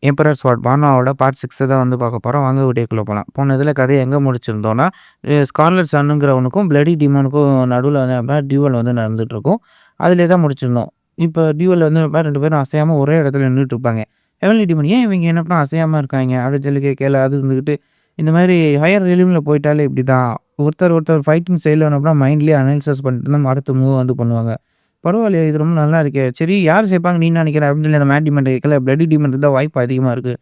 Emperor ஸ்வாட் பானாவோட part 6 தான் வந்து பார்க்க போறோம். வாங்க வீடியோக்குள்ள போலாம். போன இதில கதைய எங்க முடிச்சிருந்தோம்னா, ஸ்கார்லட் சன்னுங்கிறவனுக்கும், பிளடி டீமனுக்கும் நடுவுல வந்து டியூவல் வந்து நடந்துட்டுருக்கும். அதிலே தான் முடிச்சிருந்தோம். இப்ப டியூவல் வந்து 2 பேரும் அசையாம ஒரே இடத்துல நின்னுட்டு இருப்பாங்க. ஹெவன்லி டீமன் "ஏன் இவங்க என்ன அசையாம இருக்காய்ங்க?" அப்படின்னு சொல்லி கேட்கல. அது இருந்துகிட்டு, "இந்த மாரி ஹையர் ரெலிம்ல போயிட்டாலே இப்படிதான். ஒருத்தர் ஃபைட்டிங் ஸ்டைல்ல மைண்ட்லயே அனலைசிஸ் பண்ணிட்டு தான் அடுத்த மூவ் வந்து பண்ணுவாங்க." பரவாயில்லையே! இது ரொம்ப நல்லா இருக்கே! சரி யார் சேர்ப்பாங்கன்னு நீ நினைக்கிற? அப்படின்னு சொல்லி அந்த மேட் டிமன்ட்ட கேட்கல. பிளட்டி டிமன் தான் வாய்ப்பு அதிகமா இருக்கு.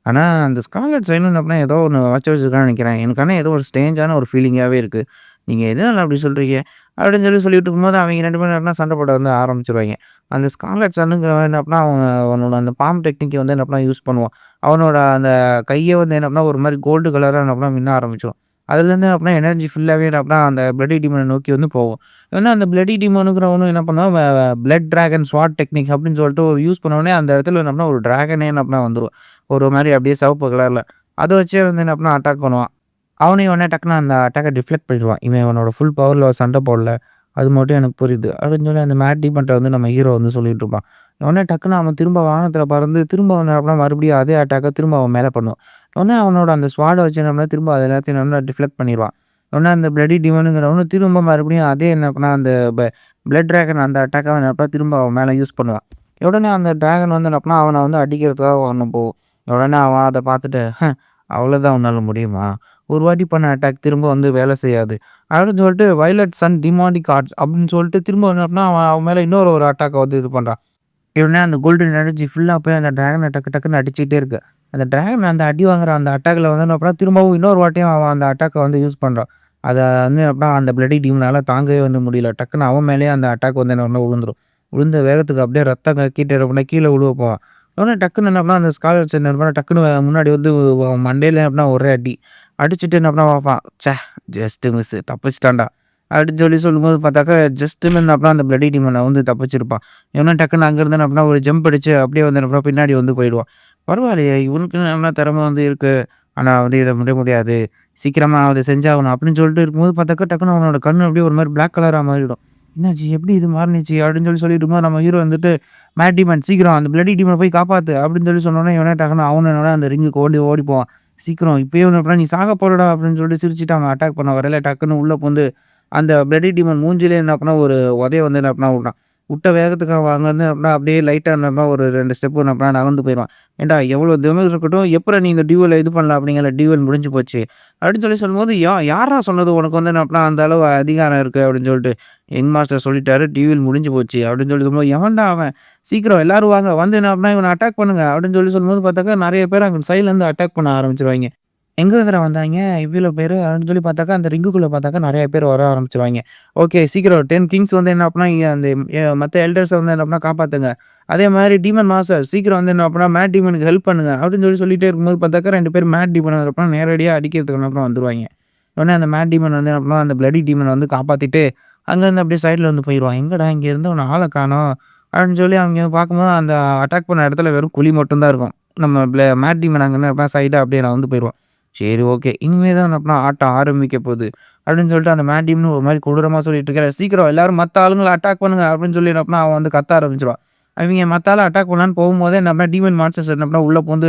ஆனா, அந்த ஸ்கார்லட் சைல்டுன்னு அப்படின்னா ஏதோ ஒண்ணு வச்சு வச்சிருக்கான்னு நினைக்கிறேன். எனக்கு ஆனா ஏதோ ஒரு ஸ்ட்ரேஞ்சான ஒரு ஃபீலிங்காவே இருக்கு. நீங்க எதனால அப்படி சொல்றீங்க? அப்படின்னு சொல்லிட்டு இருக்கும்போது அவங்க 2 பேரும் என்ன சண்டை போட வந்து ஆரம்பிச்சுருவாய்ங்க. அந்த ஸ்கார்லட் சன்னுங்கிறவன் என்ன அப்படின்னா, அவனோட அந்த பாம் டெக்னிக்க வந்து என்ன அப்படின்னா யூஸ் பண்ணுவான். அவனோட அந்த கையே வந்து என்ன அப்படின்னா, ஒரு மாரி கோல்டு கலரா என்ன அப்படின்னா மின்ன ஆரம்பிச்சுரும். அதுலேருந்து அப்படின்னா எனர்ஜி ஃபுல்லாவே என்ன அப்படின்னா அந்த பிளட்டி டிமன நோக்கி வந்து போகும். ஏன்னா அந்த பிளட்டி டிமோனுங்கிறவனும் என்ன பண்ணுவான், பிளட் டிராகன் ஸ்வாட் டெக்னிக் அப்படின்னு சொல்லிட்டு ஒரு யூஸ் பண்ணோனே, அந்த இடத்துல என்ன பண்ணா ஒரு டிராகனே என்ன பண்ணா வந்துரும். ஒரு மாரி அப்படியே சிவப்பு கலர்ல. அத வச்சே வந்து என்ன பண்ணா அட்டாக் பண்ணுவான். அவனையும் உடனே டக்குனு அந்த அட்டாக்க டிஃப்ளெக்ட் பண்ணிருவான். இவன் இவனோட ஃபுல் பவர்ல சண்ட போடல. அது மட்டும் எனக்கு புரியுது. அப்படின்னு சொல்லி அந்த மேட் டீமன்ட்ட வந்து நம்ம ஹீரோ வந்து சொல்லிட்டு இருப்பான். உடனே டக்குனு அவன் திரும்ப வானத்தில பறந்து திரும்ப வந்து அப்படின்னா மறுபடியும் அதே அட்டாக்க திரும்ப அவன் மேல பண்ணுவான். உடனே அவனோட அந்த ஸ்வாட வச்சு என்ன பண்ணா திரும்ப அது எல்லாத்தையும் நல்லா டிஃப்ளெக்ட் பண்ணிருவான். உடனே அந்த பிளட்டி டீமனுங்கிறவனும் திரும்ப மறுபடியும் அதே என்ன பண்ணா அந்த பிளட் டிராகன் அந்த அட்டாக்க அவன் என்ன பண்ணா திரும்ப அவன் மேல யூஸ் பண்ணுவான். உடனே அந்த டிராகன் வந்து என்ன பண்ணா அவன வந்து அடிக்கிறதுக்காக ஒண்ணு போகும். உடனே அவன் அத பார்த்துட்டு, அவ்வளோதான் உன்னால முடியுமா? ஒரு வாட்டி பண்ண அட்டாக் திரும்ப வந்து வேலை செய்யாது." அப்படின்னு சொல்லிட்டு வயலட் சன் டிமானிக் ஆர்ட்ஸ் அப்படின்னு சொல்லிட்டு திரும்ப என்ன பண்ணா அவன் அவன் மேல இன்னொரு ஒரு அட்டாக்க வந்து இது பண்றான். இவனே அந்த கோல்டன் எனர்ஜி ஃபுல்லா போய் அந்த டிராகன டக்கு டக்குன்னு அடிச்சுக்கிட்டே இருக்கு. அந்த டிராகன் அந்த அடி வாங்குற அந்த அட்டாக்ல வந்து என்ன பண்ணா, திரும்பவும் இன்னொரு வாட்டியும் அவன் அந்த அட்டாக்க வந்து யூஸ் பண்றான். அத வந்து அப்படின்னா அந்த பிளட்டி டீமனால தாங்கவே வந்து முடியல. டக்குன்னு அவன் மேலேயே அந்த அட்டாக் வந்து என்ன பண்ணா விழுந்துரும். விழுந்த வேகத்துக்கு அப்படியே ரத்தம் கக்கிட்டு என்ன பண்ணா கீழ விழுவ போவான். உடனே டக்குன்னு என்ன பண்ணா அந்த ஸ்கார்லட் என்ன பண்ணா டக்குன்னு முன்னாடி வந்து மண்டையில அப்படின்னா ஒரே அடி. அடிச்சுட்டு என்ன பண்ணா பார்ப்பான். ஜஸ்ட் மிஸ் தப்பிச்சுட்டான்டா. அப்படின்னு சொல்லும்போது பார்த்தாக்கா, ஜஸ்ட் மிஸ் அப்புறம் அந்த பிளட்டி டீமன வந்து தப்பிச்சிருப்பான். இவனும் டக்குன்னு அங்கேருந்து என்ன பண்ணான், ஒரு ஜம்ப் அடிச்சு அப்படியே வந்து என்ன பண்ணான், பின்னாடி வந்து போயிடுவான். பரவாயில்லையே! இவனுக்குன்னு நல்லா திறமை வந்து இருக்கு. ஆனா வந்து இத முடியாது. சீக்கிரமா அத செஞ்சாகணும் அப்படின்னு சொல்லிட்டு இருக்கும்போது பார்த்தாக்கா, டக்குனு அவனோட கண்ணு அப்படியே ஒரு மாரி பிளாக் கலரா மாறிடும். என்னாச்சு? எப்படி இது மாறுனுச்சு? அப்படின்னு சொல்லிட்டு இருக்கும்போது நம்ம ஹீரோ வந்துட்டு, மேட் டீமன் சீக்கிரம் அந்த பிளட்டி டீமன போய் காப்பாத்து அப்படின்னு சொன்னோனே, இவனே டக்குனு அவனும் என்னன்னா அந்த ரிங்குக்கு ஓடி போவான். சீக்கிரம் இப்பயே என்ன பண்ணா, "நீ சாக போறடா" அப்படின்னு சொல்லிட்டு சிரிச்சுட்டு அவன் அட்டாக் பண்ண வரயில டக்குனு உள்ள புகுந்து அந்த பிளட்டி டீமன் மூஞ்சிலே என்ன பண்ணா, ஒரு உதைய வந்து என்ன பண்ணா விட்டான். விட்ட வேகத்துக்கு அவன் அங்கருந்து அப்படின்னா அப்படியே லைட்டா என்ன பண்ணா ஒரு 2 ஸ்டெப் என்ன பண்ணா நகர்ந்து போயிருவான். "ஏன்டா எவ்வளோ திமிரு இருக்கட்டும், எப்புட்றா நீ இந்த டியூவல இது பண்ணல?" அப்படிங்கல. "டியூவல் முடிஞ்சு போச்சு." அப்படின்னு சொல்லும்போது, யார்றா சொன்னது உனக்கு வந்து என்ன பண்ணா அந்த அளவு அதிகாரம் இருக்கு?" அப்படின்னு சொல்லிட்டு. "யங் மாஸ்டர் சொல்லிட்டாரு, டியூவல் முடிஞ்சு போச்சு." அப்படின்னு சொல்லும்போது, "எவன்டா அவன்? சீக்கிரம் எல்லாரும் வாங்க. வந்து என்ன பண்ணா இவன அட்டாக் பண்ணுங்க." அப்படின்னு சொல்லும்போது பார்த்தாக்கா, நெறைய பேர் அங்க சைட்லருந்து அட்டாக் பண்ண ஆரம்பிச்சுருவாய்ங்க. எங்க இருந்துடா வந்தாய்ங்க? இவ்ளோ பேரு அப்படின்னு பார்த்தாக்கா, அந்த ரிங்குக்குள்ள பார்த்தாக்கா நெறைய பேர் வர ஆரம்பிச்சுருவாய்ங்க. ஓகே சீக்கிரம் 10 கிங்ஸ் வந்து என்ன பண்ணா, அந்த மத்த எல்டர்ஸ வந்து என்ன பண்ணா காப்பாத்துங்க. அதே மாரி டீமன் மாஸ்டர் சீக்கிரம் வந்து என்ன பண்ணா, மேட் டீமனுக்கு ஹெல்ப் பண்ணுங்க. அப்படின்னு சொல்லிட்டே இருக்கும்போது பார்த்தாக்கா 2 பேர் மேட் டீமன என்ன பண்ணா நேரடியா அடிக்கிறதுக்கு என்ன பண்ணா வந்துருவாய்ங்க. உடனே அந்த மேட் டீமன் வந்து என்ன பண்ணுவான், அந்த பிளட்டி டீமன வந்து காப்பாத்திட்டு, அங்கருந்து அப்படியே சைட்ல வந்து போயிருவான். எங்கடா இங்க இருந்தவன ஆள காணோம்? அப்படின்னு அவிங்க பார்க்கும்போது, அந்த அட்டாக் பண்ண இடத்துல வெறும் குழி மட்டும் தான் இருக்கும். நம்ம மேட் டீமன் அங்க என்ன சைடா அப்படியே நகர்ந்து போயிருவான். சரி ஓகே. இனிமே தான் அப்டினா ஆட்டம் ஆரம்பிக்க போது. அப்படின்னு சொல்லிட்டு அந்த மேட் டீம்னு ஒரு மாரி கொடூரமா சொல்லிட்டு இருக்காரு. "சீக்கிரம் எல்லாரும் மத்த ஆளுங்கள அட்டாக் பண்ணுங்க." அப்படின்னு சொல்லி என்ன பண்ணா அவன் வந்து கத்த ஆரம்பிச்சுருவான். அவிங்க மத்த ஆள அட்டாக் பண்ணலான்னு போகும்போதே நம்ம டீமன் மான்ஸ்டர்ஸ் என்ன பண்ணா உள்ள புகுந்து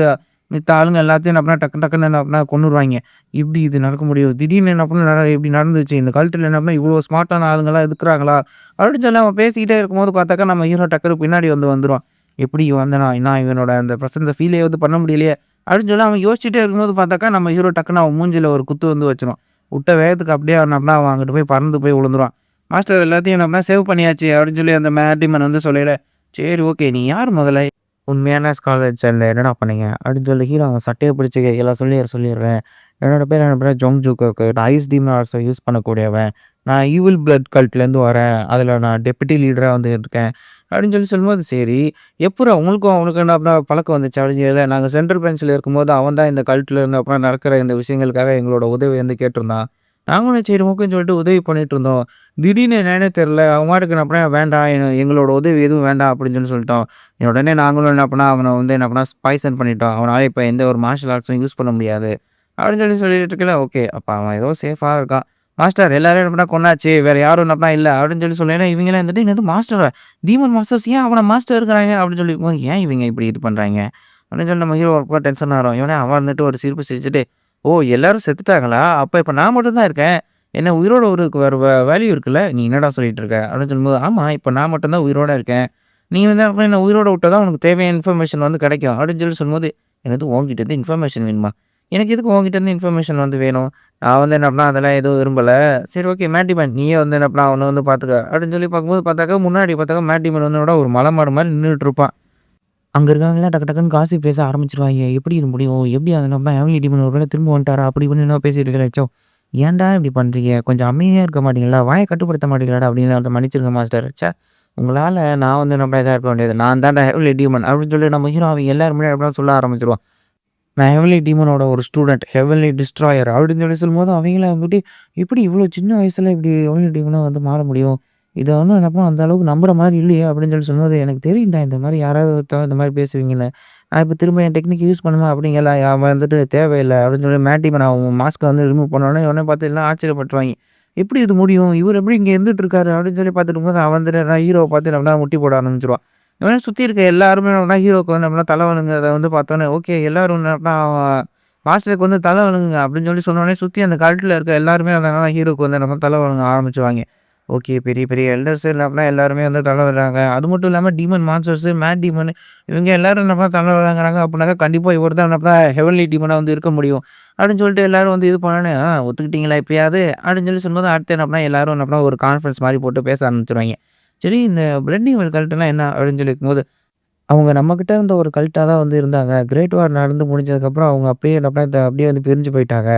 மித்த ஆளுங்க எல்லாத்தையும் என்ன பண்ணா டக்கு டக்குன்னு என்ன பண்ணா கொன்னுருவாய்ங்க. எப்படி இது நடக்க முடியும்? திடீர்னு என்ன பண்ணா இப்படி நடந்துச்சு. இந்த கல்ட்டுல என்ன பண்ணா இவ்வளோ ஸ்மார்ட்டான ஆளுங்கலாம் இருக்கிறாங்களா? அப்படின்னு சொல்லி அவன் பேசிக்கிட்டே இருக்கும்போது பார்த்தாக்கா நம்ம ஹீரோ டக்குனு பின்னாடி வந்துருவான். எப்படி வந்தனா? நான் இவனோட அந்த பிரசன்ஸ ஃபீலே வந்து பண்ண முடியலையே! அப்படின்னு அவன் யோசிச்சுட்டே இருக்கும்போது பார்த்தாக்கா, நம்ம ஹீரோ டக்குனு அவன் மூஞ்சில ஒரு குத்து வந்து வச்சுரும். விட்ட வேகத்துக்கு அப்படியே என்ன பண்ணா, அவன் அங்கிட்டு போய் பறந்து போய் விழுந்துருவான். மாஸ்டர் எல்லாத்தையும் என்ன பண்ணா, சேவ் பண்ணியாச்சு அப்படின்னு அந்த மேட்டிமன் வந்து சொல்லையில, சரி ஓகே. நீ யார் முதல்ல? உண்மையான ஸ்கார்லட் சைல்ட்ல என்னடா பண்ணீங்க? அப்படின்னு ஹீரோ அவன் சட்டைய பிடிச்சு எல்லாம் சொல்லிடுறேன். என்னோட பேர் என்ன பேரு ஜோங் ஜூகோக்கு. நான் ஐஸ் டீமன் ஆர்ட்ஸ யூஸ் பண்ணக்கூடியவன். நான் ஈவில் பிளட் கல்ட்லேருந்து வரேன். அதில நான் டெப்யூட்டி லீடரா வந்து இருக்கேன். அப்படின்னு சொல்லும்போது, சரி எப்புட்றா உங்களுக்கும் அவனுக்கும் என்ன அப்புறம் பழக்கம் வந்துச்சு? அப்படின்னு இல்ல நாங்க சென்ட்ரல் பிரான்ச்ல இருக்கும்போது அவன் தான் இந்த கல்ட்ல இருந்து அப்புறம் நடக்கிற இந்த விஷயங்களுக்காக எங்களோட உதவி வந்து கேட்டிருந்தான். நாங்களும் சரி ஓகேன்னு சொல்லிட்டு உதவி பண்ணிட்டு இருந்தோம். திடீர்னு என்னன்னே தெரியல. அவன் பாட்டுக்கு அப்புறம் வேண்டாம் எங்களோட உதவி எதுவும் வேண்டாம் அப்படின்னு சொல்லிட்டோம். உடனே நாங்களும் என்ன பண்ணோம், அவன வந்து என்ன பண்ணோம் பாய்சன் பண்ணிட்டோம். அவனால இப்ப எந்த ஒரு மார்ஷியல் ஆர்ட்ஸும் யூஸ் பண்ண முடியாது. அப்படின்னு சொல்லிட்டு இருக்கல, ஓகே. அப்ப அவன் ஏதோ சேஃபா இருக்கான். மாஸ்டர் எல்லாரையும் என்ன பண்ணா கொன்னாச்சு. வேற யாரும் என்ன பண்ணா இல்ல அப்படின்னு சொல்லி இவங்கலாம் இருந்துட்டு என்னது மாஸ்டரா? டீமன் மாஸ்டர்ஸ் ஏன் அவன மாஸ்டர்ங்கிறாங்க அப்படின்னு சொல்லிருக்கும்போது, ஏன் இவங்க இப்படி இது பண்றாய்ங்க? அப்படின்னு சொல்லி நம்ம ஹீரோ ஒரு பக்கம் டென்ஷன் ஆகிறோம். இவனே அவன் வந்துட்டு ஒரு சிரிப்பு சிரிச்சுட்டு, "ஓ! எல்லாரும் செத்துட்டாங்களா? அப்ப இப்ப நான் மட்டும் தான் இருக்கேன். என்ன உயிரோட ஒரு வேற வேல்யூ இருக்குல்ல? நீ என்னடா சொல்லிட்டு இருக்க?" அப்படின்னு சொல்லும்போது, "ஆமா, இப்ப நான் மட்டும் தான் உயிரோட இருக்கேன். நீ வந்து அப்புறம் என்ன உயிரோட விட்டா தான் உனக்கு தேவையான இன்ஃபர்மேஷன் வந்து கிடைக்கும்." அப்படின்னு சொல்லி சொல்லும்போது, "என்னது உன்கிட்ட இருந்து இன்ஃபர்மேஷன் வேணுமா? எனக்கு எதுக்கு உன்கிட்ட இருந்து இன்ஃபர்மேஷன் வந்து வேணும்? நான் வந்து என்ன பண்ணேன், அதெல்லாம் எதுவும் விரும்பல. சரி ஓகே மேட் டிமேன் நீயே வந்து என்ன பண்ண அவன வந்து பார்த்துக்க." அப்படின்னு சொல்லி பார்க்கும்போது பார்த்தாக்கா, முன்னாடி பார்த்தாக்கா மேட் டிமேன் வந்து ஒரு மலை மாடு மாரி நின்னுட்டு இருப்பான். அங்க இருக்கவங்கலாம் டக்கு டக்குன்னு காசிப் பேச ஆரம்பிச்சுருவாய்ங்க. எப்படி இது முடியும்? எப்படி அது நம்ம ஃபேமிலி டீமன் ஒரு வேள திரும்ப வந்துட்டாரா? அப்படி இப்படின்னு என்ன பேசிட்டு இருக்கிறச்சோ, "ஏன்டா இப்படி பண்றீங்க? கொஞ்சம் அமைதியா இருக்க மாட்டீங்களா? வாய கட்டுப்படுத்த மாட்டீங்களாடா?" அப்படின்னு "அத மன்னிச்சிருங்க மாஸ்டர். ச்சே! உங்களால நான் வந்து நம்ம இதா இருக்க வேண்டியது. நான் தான்டா ஹெவிலி டீமன்." அப்படின்னு சொல்லி நம்ம ஹீரோ அவங்க எல்லாரும் முன்னாடி அப்படிலாம் சொல்ல ஆரம்பிச்சுருவான். நான் ஹெவன்லி டீமனோட ஒரு ஸ்டூடண்ட். ஹெவன்லி டிஸ்ட்ராயர் அப்படின்னு சொல்லி சொல்லும்போது, அவங்கலாம் வந்துட்டு, "எப்படி இவ்வளோ சின்ன வயசுல இப்படி ஹெவன்லி டீமனா வந்து மாற முடியும்? இத வந்து என்னப்பா அந்த அளவுக்கு நம்புற மாரி இல்லையே!" அப்படின்னு சொல்லி சொல்லும்போது, "எனக்கு தெரியும்டா இந்த மாரி யாராவது ஒருத்தவங்க இந்த மாரி பேசுவீங்கன்னு. நான் இப்ப திரும்ப என் டெக்னிக் யூஸ் பண்ணுவேன்." அப்படிங்கல அவன் வந்துட்டு தேவையில்ல அப்படின்னு சொல்லி மேட் டீமன் அவன் மாஸ்க்க வந்து ரிமூவ் பண்ணோனே, இவன பார்த்து எல்லாம் ஆச்சரியப்பட்டுருவாய்ங்க. "எப்படி இது முடியும்? இவரு எப்படி இங்க இருந்துட்டு இருக்காரு?" அப்படின்னு சொல்லி பார்த்துட்டு இருக்கும்போது, அவன் வந்துட்டு ஹீரோவ பார்த்து நம்மள முட்டி போட ஆரம்பிச்சுருவான். இவன சுத்தி இருக்க எல்லாருமே ஹீரோக்கு வந்து நம்மலாம் தல வணங்குறத வந்து பார்த்தோனே, ஓகே எல்லாரும் மாஸ்டருக்கு வந்து தல வணங்குங்க அப்படின்னு சொல்லி சொன்னோனே, சுத்தி அந்த கல்ட்ல இருக்க எல்லாருமே ஹீரோக்கு வந்து நம்ம தல வணங்க ஆரம்பிச்சுருவாங்க. ஓகே பெரிய பெரிய எல்டர்ஸ் அப்படின்னா எல்லாருமே வந்து தல வணங்குறாங்க. அது மட்டும் இல்லாம டீமன் மான்ஸ்டர்ஸ், மேட் டீமன் இவங்க எல்லாரும் நம்ம தல வணங்குறாங்க அப்படின்னாக்கா, கண்டிப்பா இவர் தான் நம்ம ஹெவன்லி டீமனா வந்து இருக்க முடியும். அப்படின்னு சொல்லிட்டு எல்லாரும் வந்து இது பண்ணோனே, ஒத்துக்கிட்டீங்களா இப்பயாவது? அப்படின்னு சொல்லி சொல்லும்போது, அடுத்து எல்லாரும் ஒரு கான்ஃபரன்ஸ் மாரி போட்டு பேச ஆரம்பிச்சுருவாய்ங்க. சரி இந்த பிளட் ஈவல் கல்ட்னா என்ன? அப்படின்னு சொல்லி இருக்கும்போது அவங்க நம்மகிட்ட இருந்த ஒரு கல்ட்டா தான் வந்து இருந்தாங்க. கிரேட் வார் நடந்து முடிஞ்சதுக்கப்புறம் அவங்க அப்படியே என்ன பண்ண அப்படியே வந்து பிரிஞ்சு போயிட்டாங்க.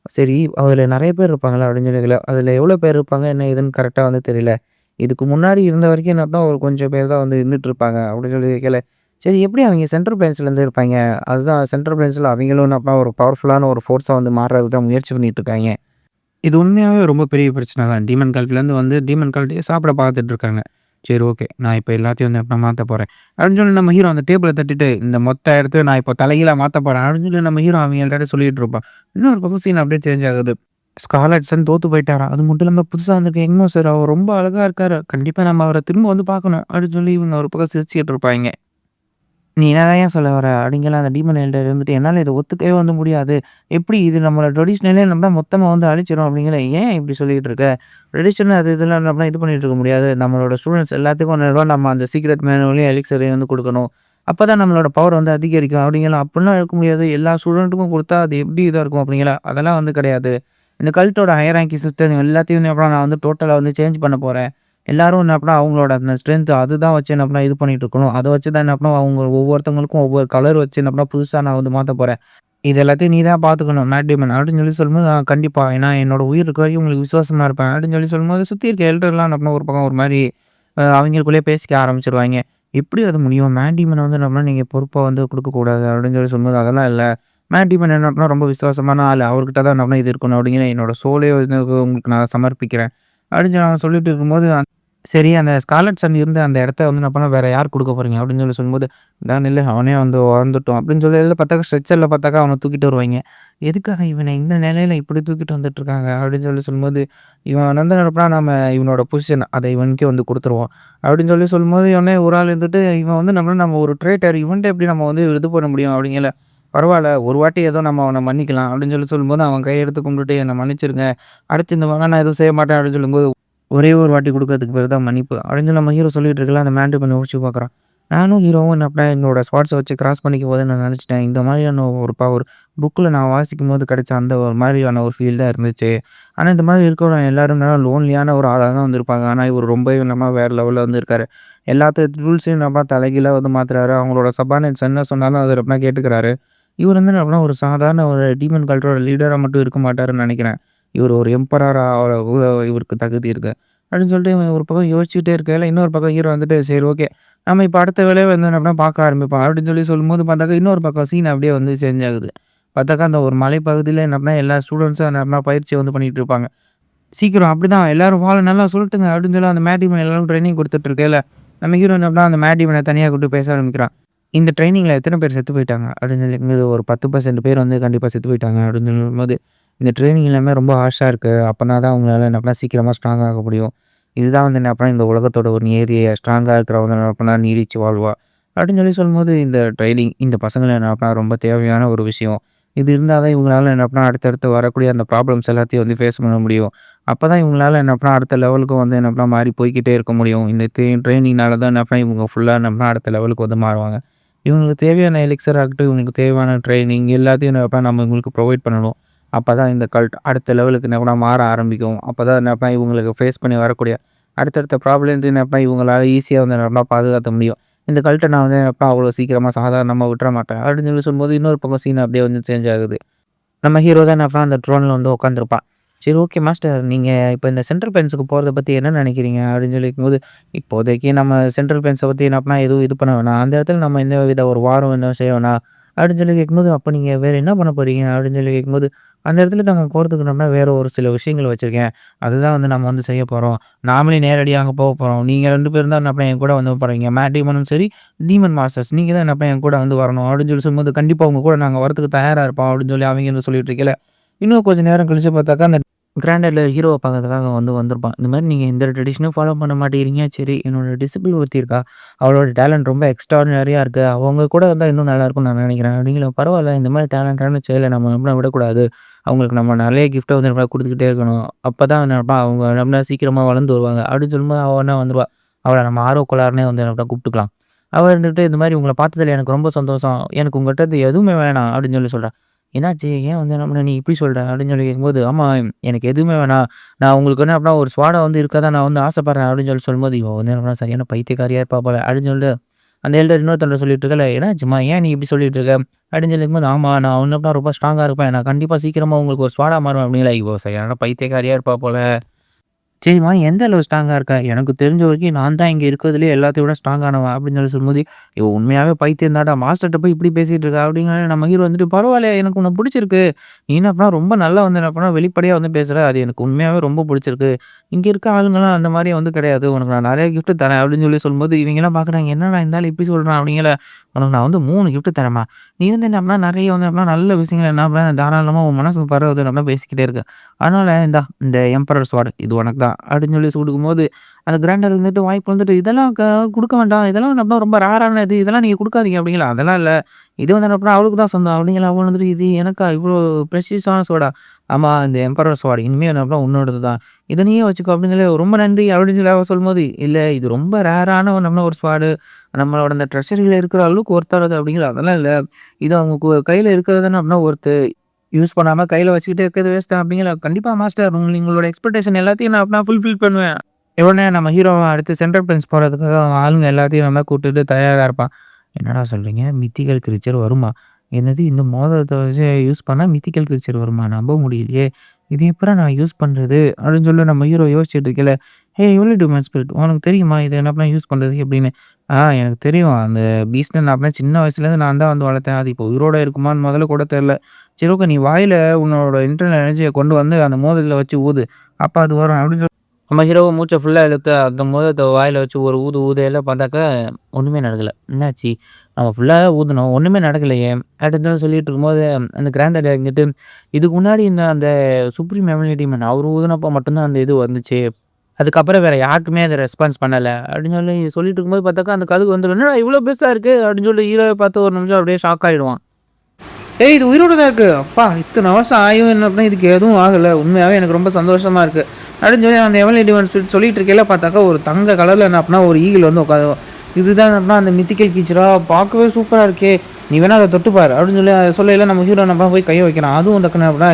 சரி அதில நெறைய பேர் இருப்பாங்கல்ல அப்படின்னு சொல்லி அதில எவ்வளோ பேர் இருப்பாங்க, என்ன ஏதுன்னு கரெக்ட்டா வந்து தெரியல. இதுக்கு முன்னாடி இருந்த வரைக்கும் என்ன அப்படின்னா, ஒரு கொஞ்சம் பேர் தான் வந்து இருந்துட்டு இருப்பாங்க அப்படின்னு சொல்லி கேட்கல. சரி எப்படி அவங்க சென்ட்ரல் பிரான்ச்லேருந்து இருப்பாய்ங்க? அதுதான் சென்ட்ரல் பிரான்ச்ல அவங்களும் என்ன அப்படின்னா ஒரு பவர்ஃபுல்லான ஒரு ஃபோர்ஸா வந்து மாறுறதுக்கு தான் முயற்சி பண்ணிட்டு இருக்காய்ங்க. இது உண்மையாவே ரொம்ப பெரிய பிரச்சனை தான். டீமன் கல்ட்லேருந்து வந்து டீமன் கல்ட்டயே சாப்பிட பார்த்துட்டு இருக்காங்க. சரி ஓகே. நான் இப்ப எல்லாத்தையும் வந்து நான் மாத்த போறேன். அப்படின்னு சொல்லி நம்ம ஹீரோ அந்த டேபிள தட்டிட்டு, இந்த மொத்த இடத்தையும் நான் இப்போ தலைகீழா மாத்த போறேன். அப்படின்னு சொல்லி நம்ம ஹீரோ அவங்க எல்லார்ட்டயும் சொல்லிட்டு இருப்பான். இன்னொரு பக்கம் சீன் அப்படியே சேஞ்ச் ஆகுது. ஸ்கார்லட் சன் தோத்து போயிட்டாராம். அது மட்டும் இல்லாம புதுசா வந்திருக்க யங் மாஸ்டர் அவர் ரொம்ப அழகா இருக்காரு. கண்டிப்பா நம்ம அவர திரும்ப வந்து பார்க்கணும். அப்படின்னு சொல்லி இவங்க ஒரு பக்கம் சிரிச்சுட்டு இருப்பாய்ங்க. "நீ என்னதாய்யா சொல்ல வர?" அப்படிங்கிற அந்த டீமன் எல்டர் இருந்துட்டு, "என்னால இத ஒத்துக்கவே வந்து முடியாது. எப்படி இது நம்மளோட ட்ரெடிஷனலே நம்ம மொத்தமா வந்து அழிச்சிரும்." அப்படிங்கிற. "ஏன் இப்படி சொல்லிட்டு இருக்க? ட்ரெடிஷன் அது இதெல்லாம் நம்ம இது பண்ணிட்டு இருக்க முடியாது. நம்மளோட ஸ்டூடண்ட்ஸ் எல்லாத்துக்கும் நம்ம அந்த சீக்ரெட் மேனுவலையும், எலிக்ஸரையும் வந்து குடுக்கணும். அப்பதான் நம்மளோட பவர் வந்து அதிகரிக்கும்." அப்படிங்கிற. "அப்படிலாம் இருக்க முடியாது. எல்லா ஸ்டூடண்ட்டுக்கும் குடுத்தா அது எப்படி இதா இருக்கும்?" அப்படிங்கிற. "அதெல்லாம் வந்து கிடையாது. இந்த கல்ட்டோட ஹையரார்கி சிஸ்டம் எல்லாத்தையும் அப்புறம் நான் வந்து டோட்டலா வந்து சேஞ்ச் பண்ண போறேன். எல்லாரும் என்ன அப்படின்னா அவங்களோட அந்த ஸ்ட்ரென்த் அதுதான் வச்சு என்ன அப்படின்னா இது பண்ணிட்டு இருக்கணும். அத வச்சு தான் என்ன அப்படின்னா அவங்க ஒவ்வொருத்தவங்களுக்கும் ஒவ்வொரு கலர் வச்சு என்ன அப்படின்னா புதுசா நான் வந்து மாத்தப் போறேன். இது எல்லாத்தையும் நீ தான் பார்த்துக்கணும் மேட் டேமன் அப்படின்னு சொல்லி சொல்லும்போது, கண்டிப்பா. ஏன்னா என்னோட உயிர் இருக்க வரைக்கும் உங்களுக்கு விசுவாசமா இருப்பேன்." அப்படின்னு சொல்லி சொல்லும்போது, சுத்தி இருக்க எல்டர்லாம் என்ன அப்படின்னா ஒரு பக்கம் ஒரு மாரி அவங்களுக்குள்ளேயே பேசிக்க ஆரம்பிச்சுருவாய்ங்க. "எப்படி அது முடியும்? மேட் டீமன வந்து நம்ம நீங்க பொறுப்பா வந்து குடுக்கக்கூடாது." அப்படின்னு சொல்லி சொல்லும்போது, "அதெல்லாம் இல்ல. மேட் டீமன் என்ன அப்படின்னா ரொம்ப விசுவாசமான ஆளு. அவர்கிட்ட தான் நம்ம இது இருக்கணும். அப்படிங்கிற என்னோட சோலே வந்து உங்களுக்கு நான் சமர்ப்பிக்கிறேன்." அப்படின்னு சொல்லி அவன் சொல்லிட்டு இருக்கும்போது சரி, அந்த ஸ்கார்லட் சன் இருந்த அந்த இடத்த வந்து என்ன பண்ண வேற யார் குடுக்க போறீங்க? அப்படின்னு சொல்லி சொல்லும்போது, "இந்தா நில்லு அவனே வந்து வந்துட்டோம்." அப்படின்னு சொல்லி எல்லாம் பார்த்தாக்கா ஸ்ட்ரெச்சர்ல பார்த்தாக்கா அவன தூக்கிட்டு வருவாய்ங்க. "எதுக்காக இவன இந்த நிலையில இப்படி தூக்கிட்டு வந்துட்டு இருக்காங்க?" அப்படின்னு சொல்லி சொல்லும்போது, "இவன் வந்து என்ன பண்ணா நம்ம இவனோட பொசிஷன் அத இவனுக்கே வந்து குடுத்துருவோம்." அப்படின்னு சொல்லி சொல்லும்போது, உடனே ஒரு ஆள் இருந்துட்டு, "இவன் வந்து நம்ம ஒரு ட்ரைட்டர். இவன்ட்ட எப்படி நம்ம வந்து இது பண்ண முடியும்?" அப்படிங்கல. "பரவால்ல ஒரு வாட்டி ஏதோ நம்ம அவன மன்னிக்கலாம்." அப்படின்னு சொல்லி சொல்லும்போது, அவன் கையெடுத்து கும்பிட்டுட்டு, "என்ன மன்னிச்சிருங்க. அடுத்து இந்த மாரிலாம் நான் எதுவும் செய்ய மாட்டேன்." அப்படின்னு சொல்லும்போது ஒரே ஒரு வாட்டி குடுக்கறதுக்கு பேரு தான் மன்னிப்பு. அப்படின்னு நம்ம ஹீரோ சொல்லிட்டு இருக்கல, அந்த மேண்ட் பண்ணி யோசிச்சு பார்க்குறான். நானும் ஹீரோவும் என்ன பண்ணேன், என்னோட ஸ்வாட்ஸ வச்சு கிராஸ் பண்ணிக்கும்போது நான் நெனச்சுட்டேன். இந்த மாதிரியான ஒரு பவர் புக்ல நான் வாசிக்கும்போது கிடைச்ச அந்த ஒரு மாரியான ஒரு ஃபீல் தான் இருந்துச்சு. ஆனா இந்த மாரி இருக்கிறவங்க எல்லாரும் லோன்லியான ஒரு ஆளா தான் வந்திருப்பாங்க. ஆனா இவரு ரொம்பவே நம்ம வேற லெவல்ல வந்து இருக்காரு. எல்லாத்து ரூல்ஸையும் நம்ம தலைகீழா வந்து மாத்துறாரு. அவங்களோட சப்பார்டினேட்ஸ் என்ன சொன்னாலும் அத ரொம்ப கேட்டுக்கிறாரு. இவரு வந்து என்ன பண்ணா ஒரு சாதாரண ஒரு டீமன் கல்ட்டோட லீடரா மட்டும் இருக்க மாட்டாருன்னு நெனைக்கிறேன். இவரு ஒரு எம்பரரா இவருக்கு தகுதி இருக்கு. அப்படின்னு சொல்லிட்டு இவன் ஒரு பக்கம் யோசிச்சுட்டே இருக்கையில, இன்னொரு பக்கம் ஹீரோ வந்துட்டு, "சரி ஓகே. நம்ம இப்ப அடுத்த வேலைய வந்து என்ன பண்ண பார்க்க ஆரம்பிப்போம்." அப்படின்னு சொல்லி சொல்லும்போது பார்த்தாக்கா, இன்னொரு பக்கம் சீன் அப்படியே வந்து சேஞ்ச் ஆகுது. பார்த்தாக்கா, அந்த ஒரு மலைப்பகுதியில என்ன பண்ணா எல்லா ஸ்டூடண்ட்ஸும் என்ன பண்ணா பயிற்சி வந்து பண்ணிட்டு இருப்பாங்க. "சீக்கிரம் அப்படிதான் எல்லாரும் வாள நல்லா சுழட்டுங்க." அப்படின்னு சொல்லி அந்த மேட் டீமன் எல்லாரும் ட்ரெய்னிங் குடுத்துட்டு இருக்கையில, நம்ம ஹீரோ என்ன பண்ணா அந்த மேட் டீமன தனியா கூப்பிட்டு பேச ஆரம்பிக்கிறான். "இந்த ட்ரெய்னிங்ல எத்தன பேர் செத்து போயிட்டாங்க?" அப்படின்னு சொல்லிக்கும்போது, "ஒரு 10% பேர் வந்து கண்டிப்பா செத்து போயிட்டாங்க." அப்படின்னு சொல்லும்போது, "இந்த ட்ரெய்னிங் எல்லாமே ரொம்ப ஹார்ஷா இருக்கு. அப்பனா தான் உங்களால என்ன பண்ண சீக்கிரமா ஸ்ட்ராங் ஆக முடியும். இதுதான் வந்து என்ன பண்ணா இந்த உலகத்தோட ஒரு நியதி. ஸ்ட்ராங்கா இருக்கிறவங்க என்ன பண்ணா நீடிச்சு வாழ்வா." அப்படின்னு சொல்லும்போது, இந்த ட்ரெய்னிங் இந்த பசங்கள என்ன பண்ணா ரொம்ப தேவையான ஒரு விஷயம். இது இருந்தா தான் இவங்களால என்ன பண்ணா அடுத்தடுத்து வரக்கூடிய அந்த ப்ராப்ளம்ஸ் எல்லாத்தையும் ஃபேஸ் பண்ண முடியும். அப்பதான் இவங்களால என்ன பண்ணா அடுத்த லெவலுக்கு என்ன பண்ணா மாறி போய்க்கிட்டே இருக்க முடியும். இந்த ட்ரெய்னிங்னால தான் என்ன பண்ணா இவங்க ஃபுல்லா என்ன பண்ணா அடுத்த லெவலுக்கு மாறுவாங்க. இவங்களுக்கு தேவையான எலிக்ஸரா இருக்கட்டும், இவங்களுக்கு தேவையான ட்ரெய்னிங் எல்லாத்தையும் என்ன பண்ணா நம்ம இவங்களுக்கு ப்ரொவைட் பண்ணணும். அப்பதான் இந்த கல்ட் அடுத்த லெவலுக்கு என்ன பண்ணா மாற ஆரம்பிக்கும். அப்பதான் என்ன பண்ணா இவங்களுக்கு ஃபேஸ் பண்ணி வரக்கூடிய அடுத்தடுத்த ப்ராப்ளம்லேருந்து என்ன பண்ணா இவங்களால ஈஸியா என்ன பண்ணா பாதுகாத்த முடியும். இந்த கல்ட்ட நான் எப்ப அவ்வளோ சீக்கிரமா சாதாரணமா விட்டுற மாட்டேன். அப்படின்னு சொல்லும்போது, இன்னொரு பக்கம் சீன் அப்படியே சேஞ்ச் ஆகுது. நம்ம ஹீரோ தான் என்ன அந்த ட்ரோன்ல உட்காந்துருப்பான். சரி ஓகே மாஸ்டர், நீங்க இப்ப இந்த சென்ட்ரல் பிரான்ஸ்க்கு போறத பத்தி என்ன நினைக்கிறீங்க? அப்படின்னு கேட்கும்போது, இப்போதைக்கு நம்ம சென்ட்ரல் பிரான்ஸ பத்தி என்ன பண்ணா எதுவும் இது பண்ண வேணாம். அந்த இடத்துல நம்ம எந்த வித ஒரு வாரும் செய்ய வேணாம். அப்படின்னு கேட்கும்போது, அப்ப நீங்க வேற என்ன பண்ண போறீங்க? அப்படின்னு கேட்கும்போது, அந்த இடத்துல நாங்க போறதுக்கு வேற ஒரு சில விஷயங்கள் வச்சிருக்கேன். அதுதான் நம்ம செய்ய போறோம். நாமளே நேரடியா அங்க போறோம். நீங்க 2 பேரும் தான் என்ன பண்ண என் கூட போறீங்க. மேட் டீமனும் சரி, டீமன் மாஸ்டர்ஸ் நீங்க தான் என்ன பண்ண என் கூட வரணும். அப்படின்னு சொல்லும்போது, கண்டிப்பா உங்க கூட நாங்க வரதுக்கு தயாரா இருப்போம். அப்படின்னு அவங்க சொல்லிட்டு இருக்கையில, இன்னும் கொஞ்சம் நேரம் கழிச்சு பார்த்தாக்கா, அந்த கிராண்டட்ல ஹீரோவ பார்க்கறதுக்காக வந்திருப்பான். இந்த மாரி நீங்க எந்த ட்ரெடிஷனும் ஃபாலோ பண்ண மாட்டேங்கிறீங்க. சரி, என்னோட டிசிபிள் ஒருத்தி இருக்கா. அவளோட டேலண்ட் ரொம்ப எக்ஸ்ட்ரார்டினரியா இருக்கு. அவங்க கூட வந்தா இன்னும் நல்லாயிருக்கும்னு நான் நினைக்கிறேன். அப்படிங்களா பரவால்ல. இந்த மாரி டேலண்டான செயல நம்ம விடக்கூடாது. அவங்களுக்கு நம்ம நெறைய கிஃப்ட்ட நம்ம குடுத்துக்கிட்டே இருக்கணும். அப்பதான் அவங்க சீக்கிரமா வளர்ந்து வருவாங்க. அப்படின்னு சொல்லும்போது அவ வந்துருவா. அவள நம்ம ஆர்வ கோளாறுன்னே கூப்பிட்டுக்கலாம். அவ இருந்துட்டு இந்த மாரி உங்கள பார்த்ததுல எனக்கு ரொம்ப சந்தோஷம். எனக்கு உங்கட்ட இருந்து எதுவுமே வேணாம் அப்படின்னு சொல்றா. என்னாச்சு? ஏன் என்ன பண்ண நீ இப்படி சொல்ற? அப்படின்னு கேட்கும்போது, ஆமா எனக்கு எதுவுமே வேணாம். நான் உங்களுக்கு அப்படின்னா ஒரு ஸ்வாடா இருக்க தான் நான் ஆசைப்படுறேன் அப்படின்னு சொல்லும்போது, இவ என்ன சரியான பைத்தியக்காரியா இருப்பா போல அப்படின்னு சொல்லிட்டு, அந்த எல்டர் இன்னொருத்தன்ட்ட சொல்லிட்டு இருக்கல, என்னாச்சும்மா? ஏன் நீ இப்படி சொல்லிட்டு இருக்க? அப்படின்னு சொல்லிருக்கும்போது, ஆமா நான் அப்படின்னா ரொம்ப ஸ்ட்ராங்கா இருப்பேன். நான் கண்டிப்பா சீக்கிரமா உங்களுக்கு ஒரு ஸ்வாடா மாறுவேன் அப்படிங்களா, இவ சரியான பைத்தியக்காரியா இருப்பா போல. சரிம்மா, எந்த அளவு ஸ்ட்ராங்கா இருக்க? எனக்கு தெரிஞ்ச வரைக்கும் நான் தான் இங்க இருக்கிறதுலயே எல்லாத்தையும் விட ஸ்ட்ராங்கானவன் அப்படின்னு சொல்லும்போது, இவ உண்மையாவே பைத்தியம் தான்டா. மாஸ்டர்ட்ட போய் இப்படி பேசிட்டு இருக்கா அப்படிங்கிற நம்ம ஹீரோ பரவாயில்லையே எனக்கு உன்ன புடிச்சிருக்கு. நீ என்ன பண்ணா ரொம்ப நல்லா என்ன பண்ணா வெளிப்படையா பேசுற. அது எனக்கு உண்மையாவே ரொம்ப புடிச்சிருக்கு. இங்க இருக்க ஆளுங்கலாம் அந்த மாரி கிடையாது. உனக்கு நான் நெறைய கிஃப்ட் தரேன் அப்படின்னு சொல்லும்போது, இவங்கலாம் பார்க்குறாங்க. என்னடா இந்த ஆளு இப்படி சொல்றான் அப்படிங்கல. உனக்கு நான் 3 கிஃப்ட் தரேன்ம்மா. நீ என்ன பண்ணா நெறைய என்ன பண்ணா நல்ல விஷயங்கள் என்ன பண்ணா தாராளமா உன் மனசுக்கு படுறது நம்ம பேசிக்கிட்டே இருக்க. அதனால இந்தா இந்த எம்பரர் ஸ்வார்ட் இது உனக்கு தான் அப்படின்னு குடுக்கும்போது, அந்த கிராண்டர் வாய் பொளந்துட்டு, "இதெல்லாம் குடுக்க வேண்டாம். இதெல்லாம் ரொம்ப ரேரான இது. இதெல்லாம் நீங்க குடுக்காதீங்க" அப்படிங்களா. "அதெல்லாம் இல்ல. இது என்ன அவளுக்கு தான் சொந்தம்" அப்படிங்களா. அவ "இது எனக்கா? இவ்ளோ ப்ரெஷியஸான ஸ்வார்டா?" "ஆமா இந்த எம்பரர் ஸ்வார்ட். இனிமே என்ன உன்னோடது தான். இத நீயே வச்சுக்கோ" அப்படின்னு "ரொம்ப நன்றி" அப்படின்னு அவ சொல்லும்போது, "இல்ல இது ரொம்ப ரேரான ஒரு ஸ்வார்டு. நம்மளோட அந்த ட்ரெஷரில இருக்கிற அளவுக்கு ஒர்த்தானது" அப்படிங்களா. "அதெல்லாம் இல்ல. இது அவங்க கையில இருக்கிறது தானே அப்படின்னா ஒர்த்து. யூஸ் பண்ணாம கையில வச்சுக்கிட்டே இருக்கிறது வேஸ்ட் தான்" அப்படிங்கிற. "கண்டிப்பா மாஸ்டர் உங்களோட எக்ஸ்பெக்டேஷன் எல்லாத்தையும் நான் அப்படின்னா ஃபுல்ஃபில் பண்ணுவேன்." இவனே நம்ம ஹீரோ அடுத்து சென்ட்ரல் பிரின்ஸ் போறதுக்காக அவன் ஆளுங்க எல்லாத்தையும் கூட்டிட்டு தயாரா இருப்பான். "என்னடா சொல்றீங்க? மித்திகல் கிரீச்சர் வருமா? என்னது இந்த மோதிரத்த வச்சு யூஸ் பண்ணா மித்திகல் கிரீச்சர் வருமா? நம்ப முடியலையே! இது எப்புட்றா நான் யூஸ் பண்றது?" அப்படின்னு நம்ம ஹீரோ யோசிச்சுட்டு இருக்கையில, "ஏய் யூனிட் ஹியூமன் ஸ்பிரிட் உனக்கு தெரியுமா? இத என்ன பண்ண யூஸ் பண்றது?" எப்படின்னு. எனக்கு தெரியும். அந்த பீஸ்ட்ட நான் அப்படியே சின்ன வயசுலேருந்து நான் தான் வளர்த்தேன். அது இப்போ உயிரோட இருக்குமான்னு முதல்ல கூட தெரியல. சரி ஓகே. நீ வாயில உன்னோட இன்டர்னல் எனர்ஜிய கொண்டு அந்த மோதிரத்தில வச்சு ஊது. அப்ப அது வரும்." அப்படின்னு நம்ம ஹீரோவும் மூச்ச ஃபுல்லா இழுத்து அந்த மோதிரத்த வாயில வச்சு ஒரு ஊது ஊதையில பார்த்தாக்கா, ஒண்ணுமே நடக்கல. என்னாச்சு? நம்ம ஃபுல்லா ஊதுனோம். ஒண்ணுமே நடக்கலையே! அப்படின்னு சொல்லிட்டு இருக்கும்போது, அந்த கிராண்ட் இருந்துட்டு, இதுக்கு முன்னாடி இந்த அந்த சுப்ரீம் எம்யூனிட்டி டீமன் அவரு ஊதுனப்போ மட்டும் தான் அந்த இது வந்துச்சு. அதுக்கப்புறம் வேற யாருக்குமே அத ரெஸ்பான்ஸ் பண்ணல. அப்படின்னு சொல்லிட்டு இருக்கும்போது பார்த்தாக்கா, அந்த கழுகு வந்துரும். "என்னடா இவ்ளோ பெருசா இருக்கு?" அப்படின்னு ஹீரோவ பார்த்து ஒரு நிமிஷம் அப்படியே ஷாக் ஆயிடுவான். "ஏய் இது உயிரோட தான் இருக்கு. அப்பா இத்தன வருஷம் ஆயும் என்ன பண்ண இதுக்கு எதுவும் ஆகல. உண்மையாவே எனக்கு ரொம்ப சந்தோஷமா இருக்கு." அப்படின்னு அந்த எவன்லி டிவைன் ஸ்பிரிட் சொல்லிட்டு இருக்கையில பார்த்தாக்கா, ஒரு தங்க கலர்ல என்ன அப்படின்னா ஒரு ஈகிள் உட்காரும். "இதுதான் அப்படின்னா அந்த மித்திக்கல் கிரீச்சரா? பார்க்கவே சூப்பரா இருக்கே! நீ வேணா அத தொட்டு பாரு." அப்படின்னு சொல்லையில நம்ம ஹீரோ என்ன போய் கைய வைக்கிறான். அதுவும் டக்குனு அப்படின்னா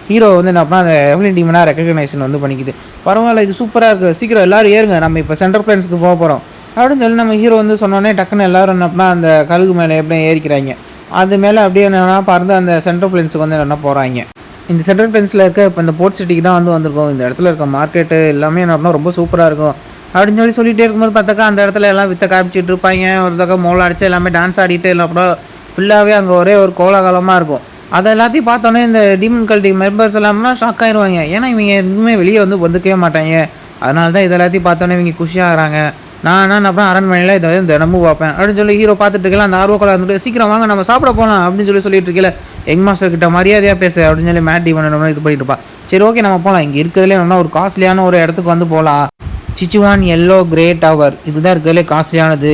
ஹீரோ என்ன அப்படின்னா அந்த எவன்லி டீமனா ரெகக்னைசேஷன் பண்ணிக்குது. "பரவால்ல இது சூப்பரா இருக்கு. சீக்கிரம் எல்லாரும் ஏறுங்க. நம்ம இப்ப சென்ட்ரல் பிளான்ஸ்க்கு போறோம்." அப்படின்னு நம்ம ஹீரோ சொன்னோனே டக்குனு எல்லாரும் என்ன அப்படின்னா அந்த கழுகு மேல எப்படியும் ஏறிக்கிறாய்ங்க. அது மேல அப்படியே என்னன்னா பறந்து அந்த சென்ட்ரல் பிளான்ஸ்க்கு என்ன போறாய்ங்க. இந்த சென்ட்ரல் பிளேன்ஸ்ல இருக்க இப்ப இந்த போர்ட் சிட்டிக்கு தான் வந்திருக்கோம். இந்த இடத்துல இருக்க மார்க்கெட்டு எல்லாமே என்ன அப்படின்னா ரொம்ப சூப்பரா இருக்கும். அப்படின்னு சொல்லிட்டே இருக்கும்போது பார்த்தாக்கா, அந்த இடத்துல எல்லாம் வித்த காமிச்சிட்டு இருப்பாய்ங்க. ஒரு தடவ மோளம் அடிச்சு எல்லாமே டான்ஸ் ஆடிட்டு எல்லாம் கூட ஃபுல்லாவே அங்க ஒரே ஒரு கோலாகலமா இருக்கும். அத எல்லாத்தையும் பார்த்தோனே இந்த டீமன் கல்டி மெம்பர்ஸ் எல்லாம்லாம் ஷாக் ஆயிருவாய்ங்க. ஏன்னா இவங்க எதுவுமே வெளிய வந்துக்கவே மாட்டாய்ங்க. அதனால தான் இத எல்லாத்தையும் பார்த்தோனே இவங்க குஷியாகுறாங்க. நான் அப்புறம் அரண்மனையில இத தினமும் பார்ப்பேன். அப்படின்னு ஹீரோ பார்த்துட்டு இருக்கையில அந்த ஆர்வக்கோலா இருந்துட்டு, "சீக்கிரம் வாங்க நம்ம சாப்பிட போலாம்." அப்படின்னு சொல்லிட்டு இருக்கையில, "யங் மாஸ்டர் கிட்ட மரியாதையா பேசு." அப்படின்னு மேட் டீமன் இது பண்ணிட்டு இருப்பா. "சரி ஓகே நம்ம போலாம். இங்க இருக்கிறதுலே ஒரு காஸ்ட்லியான ஒரு இடத்துக்கு போலாம். Sichuan yellow grey tower. இதுதான் இருக்கிறதுலே காஸ்ட்லியானது.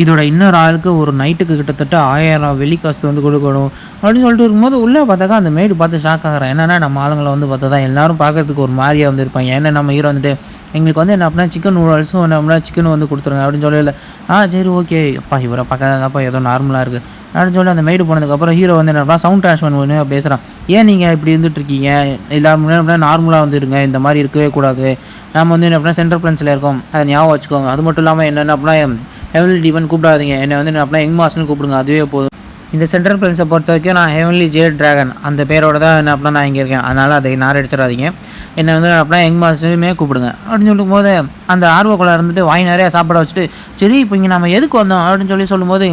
இதோட இன்னொரு ஆளுக்கு ஒரு நைட்டுக்கு கிட்டத்தட்ட 1000 வெள்ளி காசு வந்து குடுக்கணும். அப்படின்னு சொல்லிட்டு இருக்கும்போது, உள்ள பார்த்தாக்கா அந்த மெய்டு பார்த்து ஷாக் ஆகுறேன். என்னன்னா நம்ம ஆளுங்கள வந்து பார்த்தா தான் எல்லாரும் பார்க்கறதுக்கு ஒரு மாரியா வந்து இருப்பாங்க. ஏன்னா நம்ம ஹீரோ வந்துட்டு, எங்களுக்கு வந்து என்ன அப்படின்னா சிக்கன் நூடுல்ஸும் என்ன அப்படின்னா சிக்கனும் வந்து குடுத்துருங்க அப்படின்னு சொல்லயில, சரி ஓகே. அப்பா இவர பார்க்கறதாப்பா ஏதோ நார்மலா இருக்கு. அப்படின்னு சொல்லி அந்த மெய்டு போனதுக்கப்புறம் ஹீரோ வந்து என்ன அப்படின்னா சவுண்ட் ட்ரான்ஸ்ஃபர் பண்ணி பேசுறான். ஏன் நீங்க இப்படி இருந்துட்டுருக்கீங்க? எல்லாரும் முன்னாடி அப்படின்னா நார்மலா வந்து இருங்க. இந்த மாரி இருக்கவே கூடாது. நம்ம வந்து என்ன அப்படின்னா சென்ட்ரல் பிளான்ஸ்ல இருக்கோம். அத ஞாபகம் வச்சுக்கோங்க. அது மட்டும் இல்லாம என்னென்ன அப்படின்னா ஹெவன்லி டீமன் கூப்பிடாதீங்க. என்ன வந்து என்ன அப்படின்னா யங் மாஸ்டர்ன்னு கூப்பிடுங்க. அதுவே போதும். இந்த சென்ட்ரல் பிளான்ஸை பொறுத்தவரைக்கும் நான் ஹெவன்லி ஜேட் டிராகன் அந்த பேரோட தான் என்ன அப்படின்னா நான் இங்கே இருக்கேன். அதனால அதை நார் அடிச்சிடாதீங்க. என்ன வந்து அப்படின்னா யங் மாஸ்டருமே கூப்பிடுங்க. அப்படின்னு சொல்லும்போது அந்த ஆர்வக்குள்ள இருந்துட்டு வாய் நிறையா சாப்பிட வச்சுட்டு, சரி இப்போ இங்கே நம்ம எதுக்கு வந்தோம் அப்படின்னு சொல்லும்போது,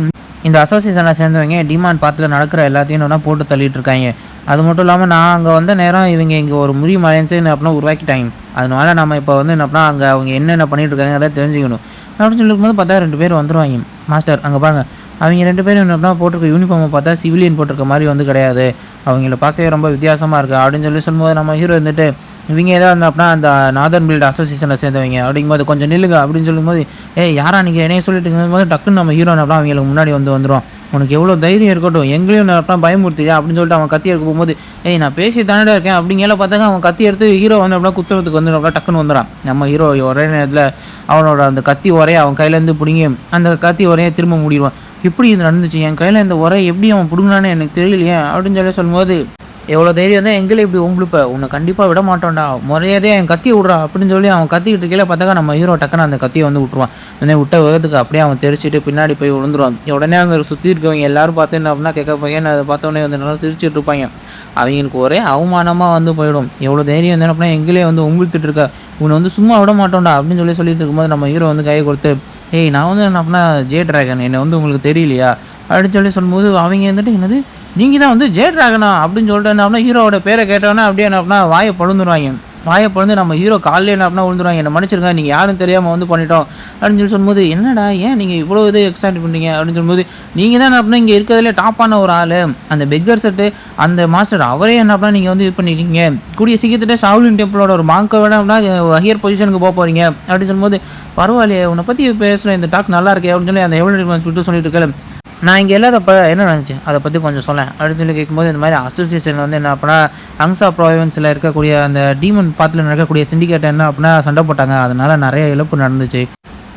இந்த அசோசியேஷனை சேர்ந்தவங்க டிமாண்ட் பாத்தில் நடக்கிற எல்லாத்தையும் ஒன்றா போட்டு தள்ளிட்டு இருக்காங்க. அது மட்டும் இல்லாமல் நான் அங்கே வந்த நேரம் இவங்க இங்கே ஒரு முறியும் அலையன்ஸு என்ன அப்படின்னா உருவாக்கிட்டாங்க. அதனால நம்ம இப்போ வந்து என்ன அப்படின்னா அங்கே அவங்க என்னென்ன பண்ணிட்டு இருக்காங்க அதை தெரிஞ்சுக்கணும். அப்படின்னு சொல்லிருக்கும்போது பார்த்தா 2 பேர் வந்துருவாங்க. மாஸ்டர் அங்கே பாருங்க. அவங்க 2 பேரும் என்ன அப்படின்னா போட்டிருக்க யூனிஃபார்மை பார்த்தா சிவிலியன் போட்டிருக்க மாதிரி வந்து கிடையாது. அவங்கள பார்க்கவே ரொம்ப வித்தியாசமாக இருக்குது அப்படின்னு சொல்லும்போது நம்ம ஹீரோ வந்துட்டு, இவங்க ஏதாவது இருந்தால் அப்படின்னா அந்த நார்தர்ன் பில்ட் அசோசியேஷனில் சேர்ந்தவங்க அப்படிங்கும்போது கொஞ்சம் நில்லுங்க அப்படின்னு சொல்லும்போது, யாரா நீங்கள் என்னைய சொல்லிட்டு இருக்கும்போது டக்குன்னு நம்ம ஹீரோ அப்படின்னா அவங்களுக்கு முன்னாடி வந்துடும். உனக்கு எவ்வளோ தைரியம் இருக்கட்டும், எங்களையும் நான் அப்படின்னா பயமுறுத்தியா அப்படின்னு சொல்லிட்டு அவன் கத்தி எடுக்க போகும்போது, நான் பேசி தானடா இருக்கேன் அப்படிங்கிற பார்த்தாங்க அவன் கத்தி எடுத்து ஹீரோ வந்து அப்படின்னா குத்துறதுக்கு வந்து அப்படின்னா டக்குன்னு வந்துடுறான். நம்ம ஹீரோ ஒரே நேரத்தில் அவனோட அந்த கத்தி உரையை அவன் கையிலேருந்து பிடுங்கி அந்த கத்தி உரையை திரும்ப மூடிடுவான். எப்படி இது நடந்துச்சு? என் கையில் இந்த உரை எப்படி அவன் பிடுங்கினான்னு எனக்கு தெரியலையே அப்படின்னு சொல்லும்போது, எவ்வளோ தைரியம் தான் எங்களே இப்படி உங்களுப்ப உன்னை கண்டிப்பாக விட மாட்டோம்டா, முறையாதே என் கத்தியை விட்றா அப்படின்னு சொல்லி அவன் கத்திக்கிட்டு இருக்கையில பார்த்தாக்கா நம்ம ஹீரோ டக்குன்னு அந்த கத்தியை வந்து விட்ருவான். உடனே விட்ட வேகத்துக்கு அப்படியே அவன் தெரிச்சிட்டு பின்னாடி போய் விழுந்துருவான். உடனே அங்கே சுற்றி இருக்கவங்க எல்லாரும் பார்த்து என்ன அப்படின்னா கேட்க பையன் அதை பார்த்தோன்னே வந்து நல்லா சிரிச்சுட்டு இருப்பாங்க. அவங்களுக்கு ஒரே அவமானமாக வந்து போயிடும். எவ்வளோ தைரியம் வந்து அப்படின்னா எங்களே வந்து உங்களுத்துட்டு இருக்க, உன்னை வந்து சும்மா விட மாட்டோம்டா அப்படின்னு சொல்லிட்டு இருக்கும்போது நம்ம ஹீரோ வந்து கையை கொடுத்து, நான் வந்து என்ன அப்படின்னா ஜே டிராகன் என்னை வந்து உங்களுக்கு தெரியலையா அப்படின்னு சொல்லும்போது அவங்க வந்துட்டு, என்னது நீங்கள் தான் வந்து ஜே டிராகனா அப்படின்னு சொல்லிட்டு என்ன அப்படின்னா ஹீரோவோட பேரை கேட்டோன்னா அப்படியே என்ன அப்படின்னா வாயை பொழுந்துருவாங்க. வாயை பொழுந்து நம்ம ஹீரோ காலையில் என்ன அப்படின்னா விழுந்துருவாங்க. என்ன மன்னிச்சிருங்க, நீங்கள் யாரும் தெரியாமல் வந்து பண்ணிட்டோம் அப்படின்னு சொல்லும்போது, என்னடா ஏன் நீங்கள் இவ்வளோ இது எக்ஸைட் பண்ணுறீங்க அப்படின்னு சொல்லும்போது, நீங்கள் தான் அப்படின்னா இங்கே இருக்கிறதுலே டாப்பான ஒரு ஆள், அந்த பெக்கர் செட்டு அந்த மாஸ்டர் அவரே என்ன அப்படின்னா நீங்கள் வந்து இது பண்ணிட்டீங்க. கூடிய சீக்கிரத்திலே ஷாவ்லின் டெம்பிளோட ஒரு மாங்கை விட அப்படின்னா ஹையர் பொசிஷனுக்கு போக போகிறீங்க அப்படின்னு சொல்லும்போது, பரவாயில்லையே உன்னை பற்றி பேசுகிறேன், இந்த டாக் நல்லா இருக்கே அப்படின்னு சொல்லி அந்த எவ்வளோ சொல்லிட்டு இருக்கேன். நான் இங்கே இல்லாதப்போ என்ன நடந்துச்சு அதை பற்றி கொஞ்சம் சொல்லேன் அப்படின்னு சொல்லி கேட்கும்போது, இந்த மாதிரி அசோசியேஷன் வந்து என்ன அப்படின்னா அங்ஸா ப்ராவின்ஸில் இருக்கக்கூடிய அந்த டீமன் பாத்தில் நடக்கக்கூடிய சிண்டிகேட் என்ன அப்படின்னா சண்டை போட்டாங்க. அதனால நிறைய இழப்பு நடந்துச்சு.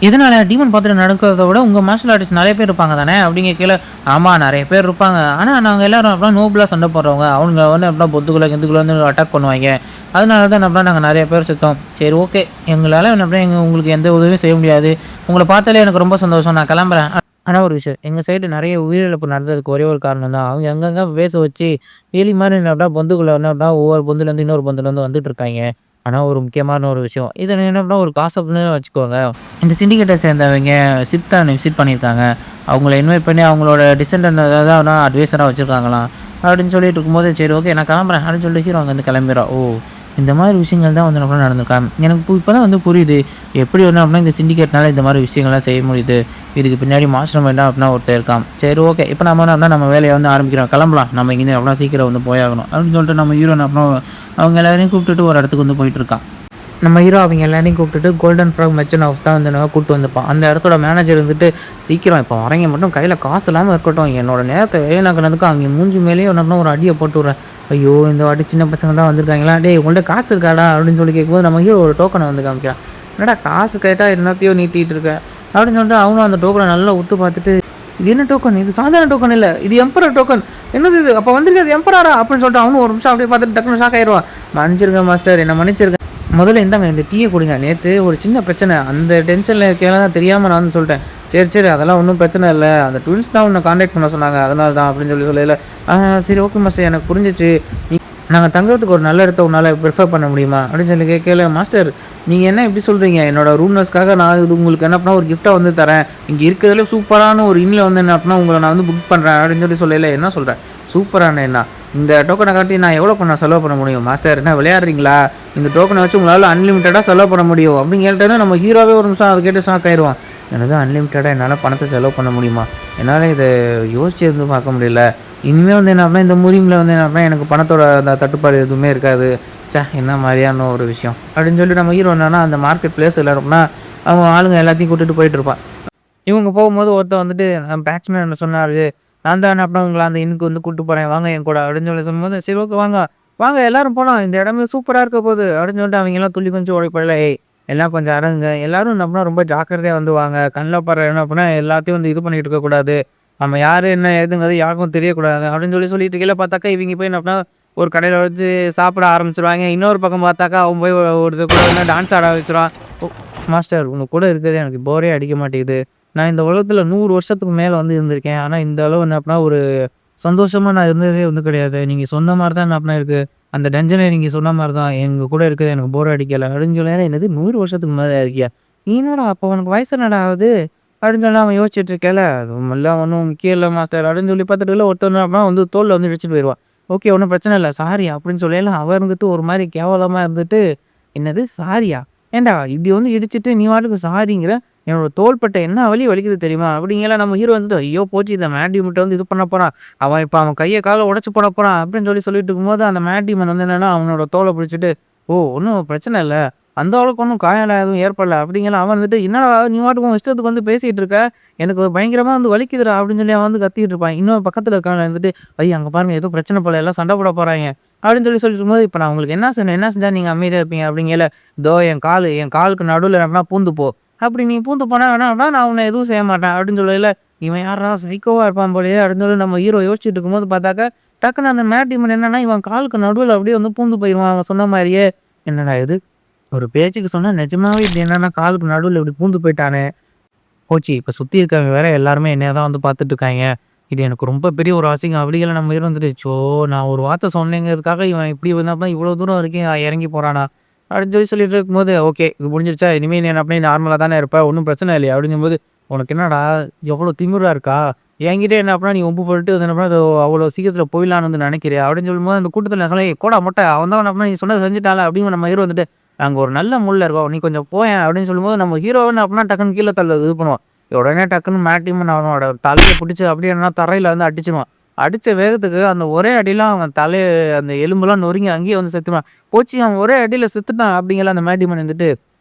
இதனால் டீமன் பாத்தில் நடக்கிறத விட உங்கள் மார்ஷல் ஆர்டிஸ்ட் நிறைய பேர் இருப்பாங்க தானே அப்படிங்க கீழே. ஆமாம் நிறைய பேர் இருப்பாங்க. ஆனால் நாங்கள் எல்லோரும் அப்படின்னா நோபலாக சண்டை போடுறவங்க, அவங்க வந்து அப்படின்னா பொத்துக்குள்ளே கிந்துக்குள்ளே வந்து அட்டாக் பண்ணுவாங்க. அதனால தான் அப்படின்னா நாங்கள் நிறைய பேர் சுத்தோம். சரி ஓகே, எங்களால் என்ன அப்படின்னா உங்களுக்கு எந்த உதவியும் செய்ய முடியாது. உங்களை பார்த்தாலே எனக்கு ரொம்ப சந்தோஷம், நான் கிளம்புறேன். ஆனால் ஒரு விஷயம், எங்கள் சைடு நிறைய உயிரிழப்பு நடந்ததுக்கு ஒரே ஒரு காரணம் தான், அவங்க எங்கெங்கே பேச வச்சு வேலி மாதிரி என்ன அப்படின்னா பொந்துக்குள்ளே என்ன அப்படின்னா ஒவ்வொரு பொந்துலேருந்து இன்னொரு பொந்துலேருந்து வந்துட்டு இருக்காங்க. ஆனால் ஒரு முக்கியமான ஒரு விஷயம், இதை என்ன அப்படின்னா ஒரு காசப்னு வச்சுக்கோங்க. இந்த சிண்டிகேட்டை சேர்ந்தவங்க சிப்தான் விசிட் பண்ணியிருக்காங்க. அவங்கள இன்வைட் பண்ணி அவங்களோட டிசெண்டன்ட் தான் அட்வைஸராக வச்சுருக்காங்களாம் அப்படின்னு சொல்லிட்டு இருக்கும்போது, சரி ஓகே நான் கிளம்புறேன் அப்படின்னு சொல்லிட்டு ஹீரோ அங்கே வந்து கிளம்பிடுறோம். இந்த மாதிரி விஷயங்கள் தான் வந்து அப்படின்னா நடந்திருக்காங்க. எனக்கு இப்போ தான் வந்து புரியுது எப்படி வந்து அப்படின்னா இந்த சிண்டிகேட்னால இந்த மாதிரி விஷயங்கள்லாம் செய்ய முடியுது. இதுக்கு பின்னாடி மாஸ்டர் மைண்டாக அப்படின்னா ஒருத்தர் இருக்கான். சரி ஓகே, இப்போ நம்ம என்ன நம்ம வேலையை வந்து ஆரம்பிக்கிறோம், கிளம்பலாம், நம்ம இங்கே அப்படின்னா சீக்கிரம் வந்து போயாகணும் அப்படின்னு சொல்லிட்டு நம்ம ஹீரோ அப்படின்னா அவங்க எல்லாரையும் கூப்பிட்டுட்டு ஒரு இடத்துக்கு வந்து போயிட்டுருக்கான். நம்ம ஹீரோ அவங்க எல்லாரையும் கூப்பிட்டுட்டு கோல்டன் ஃப்ராக் மெர்ச்சன்ட் ஹவுஸ் தான் வந்து நம்ம கூப்பிட்டு வந்துப்பான். அந்த இடத்தோட மேனேஜர் வந்துட்டு, சீக்கிரம் இப்போ வரீங்க மட்டும் கையில் காசு இல்லாமல் இருக்கட்டும், என்னோட நேரத்தை வேணாக்குனதுக்கு அவங்க மூஞ்சி மேலேயே ஒன்றா ஒரு அடியை போட்டு விட்றேன். ஐயோ இந்த வாட்டி சின்ன பசங்க தான் வந்திருக்காங்களா, டேய் உங்கள்கிட்ட காசு இருக்காடா அப்படின்னு சொல்லி கேட்கும்போது நம்ம ஹீரோ ஒரு டோக்கனை வந்து காமிக்கிறான். என்னடா காசு கேட்டால் என்னத்தையோ நீட்டிகிட்டு இருக்க அப்படின்னு சொல்லிட்டு அவனும் அந்த டோக்கனை நல்லா ஒத்து பார்த்துட்டு, இது என்ன டோக்கன், இது சாதாரண டோக்கன் இல்லை, இது எம்பரர் டோக்கன், என்னது இது அப்போ வந்திருக்காது எம்பராரா அப்படின்னு சொல்லிட்டு அவனும் ஒரு நிமிஷம் அப்படியே பார்த்துட்டு டக்குனு ஷாக் ஆயிடுவான். மன்னிச்சிருங்க மாஸ்டர், என்ன மன்னிச்சிருக்கேன், முதல்ல இந்தாங்க இந்த டீயை கொடுங்க, நேற்று ஒரு சின்ன பிரச்சனை அந்த டென்ஷனில் இருக்கையில தான் தெரியாமல் நான் வந்து சொல்லிட்டேன். சரி அதெல்லாம் ஒன்றும் பிரச்சனை இல்லை, அந்த ட்வின்ஸ் தான் உன்னை கான்டாக்ட் பண்ண சொன்னாங்க அதனால தான் அப்படின்னு சொல்லல. சரி ஓகே மாஸ்டர் எனக்கு புரிஞ்சிச்சு, நாங்கள் தங்குறதுக்கு ஒரு நல்ல இடத்த உன்னால் ப்ரிஃபர் பண்ண முடியுமா அப்படின்னு சொல்லி கேட்கல. மாஸ்டர் நீங்கள் என்ன இப்படி சொல்கிறீங்க, என்னோடய ரூம்னஸ்க்காக நான் இது உங்களுக்கு என்ன பண்ணால் ஒரு கிஃப்ட்டாக வந்து தரேன், இங்கே இருக்கிறதுல சூப்பரான ஒரு இன்னில் வந்து என்ன அப்படின்னா உங்களை நான் வந்து புக் பண்ணுறேன் அப்படின்னு சொல்லல. என்ன சொல்கிறேன் சூப்பரான என்ன, இந்த டோக்கனை காட்டி நான் எவ்வளோ பண்ண செலவு பண்ண முடியும் மாஸ்டர், என்ன விளையாடுறீங்களா, இந்த டோக்கனை வச்சு உங்களால் அன்லிமிட்டடாக செலவு பண்ண முடியும் அப்படின்னு கேட்டேன்னா நம்ம ஹீரோவே ஒரு நிமிஷம் அதை கேட்டு ஷாக் ஆயிடுவான். எனது அன்லிமிட்டடாக என்னால் பணத்தை செலவு பண்ண முடியுமா, என்னால் இதை யோசிச்சு இருந்து பார்க்க முடியல, இனிமேல் வந்து என்ன அப்படின்னா இந்த முறிமில் வந்து என்ன அப்படின்னா எனக்கு பணத்தோட அந்த தட்டுப்பாடு எதுவுமே இருக்காது, என்ன மாதிரியான ஒரு விஷயம் அப்படின்னு சொல்லி நம்ம ஹீரோ என்னன்னா அந்த மார்க்கெட் பிளேஸ் எல்லாரும்னா அவங்க ஆளுங்க எல்லாத்தையும் கூட்டிகிட்டு போயிட்டு இருப்பான். இவங்க போகும்போது ஒருத்தன் வந்துட்டு பேட்ஸ்மேன் என்ன சொன்னாரு, "நான் தான் அப்புறம் உங்கள அந்த இன்னுக்கு வந்து கூட்டு போறேன். வாங்க என் கூட" அப்படின்னு சொல்லி சொல்லும்போது, "சரி ஓகே வாங்க. வாங்க எல்லாரும் போலாம். இந்த இடமே சூப்பரா இருக்க போகுது" அப்படின்னு சொல்லிட்டு அவங்கலாம் துள்ளி குதிச்சு ஓடி போயில, "ஏய் எல்லாம் கொஞ்சம் அடங்குங்க. எல்லாரும் என்ன பண்ணா ரொம்ப ஜாக்கிரதையா வந்து வாங்க. கண்ல படுற என்ன பண்ணா எல்லாத்தையும் வந்து இது பண்ணிட்டு இருக்கக்கூடாது. நம்ம யாரு என்ன ஏதுங்கிறது யாருக்கும் தெரியக்கூடாது" அப்படின்னு சொல்லிட்டு இருக்கையில பார்த்தாக்கா, இவங்க போய் என்ன பண்ணா ஒரு கடையில வச்சு சாப்பிட ஆரம்பிச்சுருவாங்க. இன்னொரு பக்கம் பார்த்தாக்கா, அவன் போய் ஒருத்தர் கூட டான்ஸ் ஆட வச்சுருவான். "ஓ மாஸ்டர் உங்க கூட இருக்கிறது எனக்கு போரே அடிக்க மாட்டேங்குது. நான் இந்த உலகத்துல 100 வருஷத்துக்கு மேல வந்து இருந்திருக்கேன். ஆனா, இந்த அளவு என்ன அப்பன்னா ஒரு சந்தோஷமா நான் இருந்ததே வந்து கிடையாது. நீங்க சொன்ன மாரி தான் என்ன அப்பன்னா இருக்கு. அந்த டஞ்சனே நீங்க சொன்ன மாரி தான். எங்க கூட இருக்கிறது எனக்கு போர் அடிக்கல." அப்படின்னு சொல்லி "என்னது 100 வருஷத்துக்கு மேல இருக்கியா? நீ என்னடா அப்ப உனக்கு வயசு என்னடா ஆகுது?" அப்படின்னு சொல்லி அவன் யோசிச்சுட்டு இருக்கையில, "அதுவெல்லாம் ஒண்ணும் முக்கியம் இல்ல மாஸ்டர்" அப்படின்னு சொல்லி பார்த்துட்டு இருக்கையில ஒருத்தன் என்ன அப்பன்னா வந்து தோள்ல வந்து இடிச்சுட்டு போயிருவான். "ஓகே ஒண்ணும் பிரச்சனை இல்ல. சாரி" அப்படின்னு சொல்லையில அவன் இருந்துட்டு ஒரு மாரி கேவலமா இருந்துட்டு, "என்னது சாரியா? ஏன்டா இப்படி வந்து இடிச்சுட்டு நீ பாட்டுக்கு சாரிங்கிற? என்னோட தோள்பட்டை என்ன வலி வலிக்குது தெரியுமா?" அப்படிங்கையில நம்ம ஹீரோ வந்துட்டு, "ஐயோ போச்சு இந்த மேட் டீமன்ட்ட வந்து இது பண்ண போறான். அவன் இப்ப அவன் கைய கால உடைச்சு போட போறான்" அப்படின்னு சொல்லிட்டு இருக்கும்போது, அந்த மேட் டீமன் வந்து என்னன்னா அவனோட தோள பிடிச்சுட்டு, "ஓ! ஒண்ணும் பிரச்சனை இல்ல. அந்த அளவுக்கு ஒண்ணும் காயம்லாம் எதுவும் ஏற்படல" அப்படிங்கையில அவன் வந்துட்டு, "என்னடா நீ பாட்டுக்கு உன் இஷ்டத்துக்கு வந்து பேசிட்டு இருக்க. எனக்கு பயங்கரமா வந்து வலிக்குதுடா" அப்படின்னு சொல்லி அவன் வந்து கத்திட்டு இருப்பான். இன்னொரு பக்கத்துல இருக்கவன் வந்துட்டு, "ஐய அங்க பாருங்க ஏதோ பிரச்சனை போல எல்லாம் சண்டை போட போறாய்ங்க" அப்படின்னு சொல்லிட்டு இருக்கும்போது, "இப்ப நான் உங்களுக்கு என்ன சொன்னேன்? என்ன செஞ்சா நீங்க அமைதியா இருப்பீங்க?" அப்படிங்கையில, "இதோ என் காலுக்கு நடுவுல வேணா பூந்து போ. அப்படி நீ பூந்து போனா வேணா நான் உன்ன எதுவும் செய்ய மாட்டேன்" அப்படின்னு சொல்லயில, இவன் யார்றா சைக்கோவா இருப்பான் போலயே அப்படின்னு சொல்லி நம்ம ஹீரோ யோசிச்சுட்டு இருக்கும்போது பார்த்தாக்கா, டக்குனு அந்த மேட் டீமன் என்னன்னா, இவன் காலுக்கு நடுவுல அப்படியே வந்து பூந்து போயிருவான் அவன் சொன்ன மாரியே. என்னடா இது! ஒரு பேச்சுக்கு சொன்னா நிஜமாவே இப்படி என்னன்னா காலுக்கு நடுவுல இப்படி பூந்து போயிட்டானே! போச்சு. இப்ப சுத்தி இருக்கவங்க வேற எல்லாருமே என்னைய தான் வந்து பார்த்துட்டு இருக்காய்ங்க. இது எனக்கு ரொம்ப பெரிய ஒரு அசிங்கம். அப்படிங்கையில நம்ம ஹீரோ வந்துட்டு, "ச்சோ! நான் ஒரு வார்த்தை சொன்னேங்கிறதுக்காக இவன் இப்படி வந்தப்ப இவ்வளோ தூரம் வரைக்கும் இறங்கி போறானா?" அப்படின்னு சொல்லிட்டு இருக்கும்போது, "ஓகே. இது முடிஞ்சிருச்சா? இனிமே நீ என்ன பண்ணி நார்மலா தானே இருப்ப. ஒண்ணும் பிரச்சனை இல்லையா?" அப்படிங்கும்போது, "உனக்கு என்னடா எவ்வளோ திமிரா இருக்கா? என்கிட்ட என்ன பண்ணா நீ வம்பு போட்டுட்டு அது என்ன பண்ணா அவ்வளோ சீக்கிரத்தில போயிடலான்னு வந்து நினைக்கிறியா?" அப்படின்னு சொல்லும்போது அந்த கூட்டத்தில நான் சொன்னேன், "ஏய் போடா மொட்டை. அவன் தான் என்ன பண்ணா நீ சொன்னத செஞ்சுட்டான்ல" அப்படின்னு நம்ம ஹீரோ வந்துட்டு, "அங்க ஒரு நல்ல முள்ள இருக்கும். நீ கொஞ்சம் போயேன்" அப்படின்னு சொல்லும்போது நம்ம ஹீரோவ என்ன பண்ணா டக்குனு கீழ தள்ள இது பண்ணுவான். உடனே டக்குன்னு மேட் டீமன் அவனோட தலைய புடிச்சு அப்படியே என்னன்னா தரையில வந்து அடிச்சுருவான். அடிச்ச வேகத்துக்கு அந்த ஒரே அடியில அவன் அந்த எலும்பெல்லாம் நொறுங்கி அங்கேயே வந்து செத்துருவான். போச்சு அவன் ஒரே அடியில செத்துட்டான் அப்படிங்கையில அந்த மேட் டீமன் இருந்துட்டு,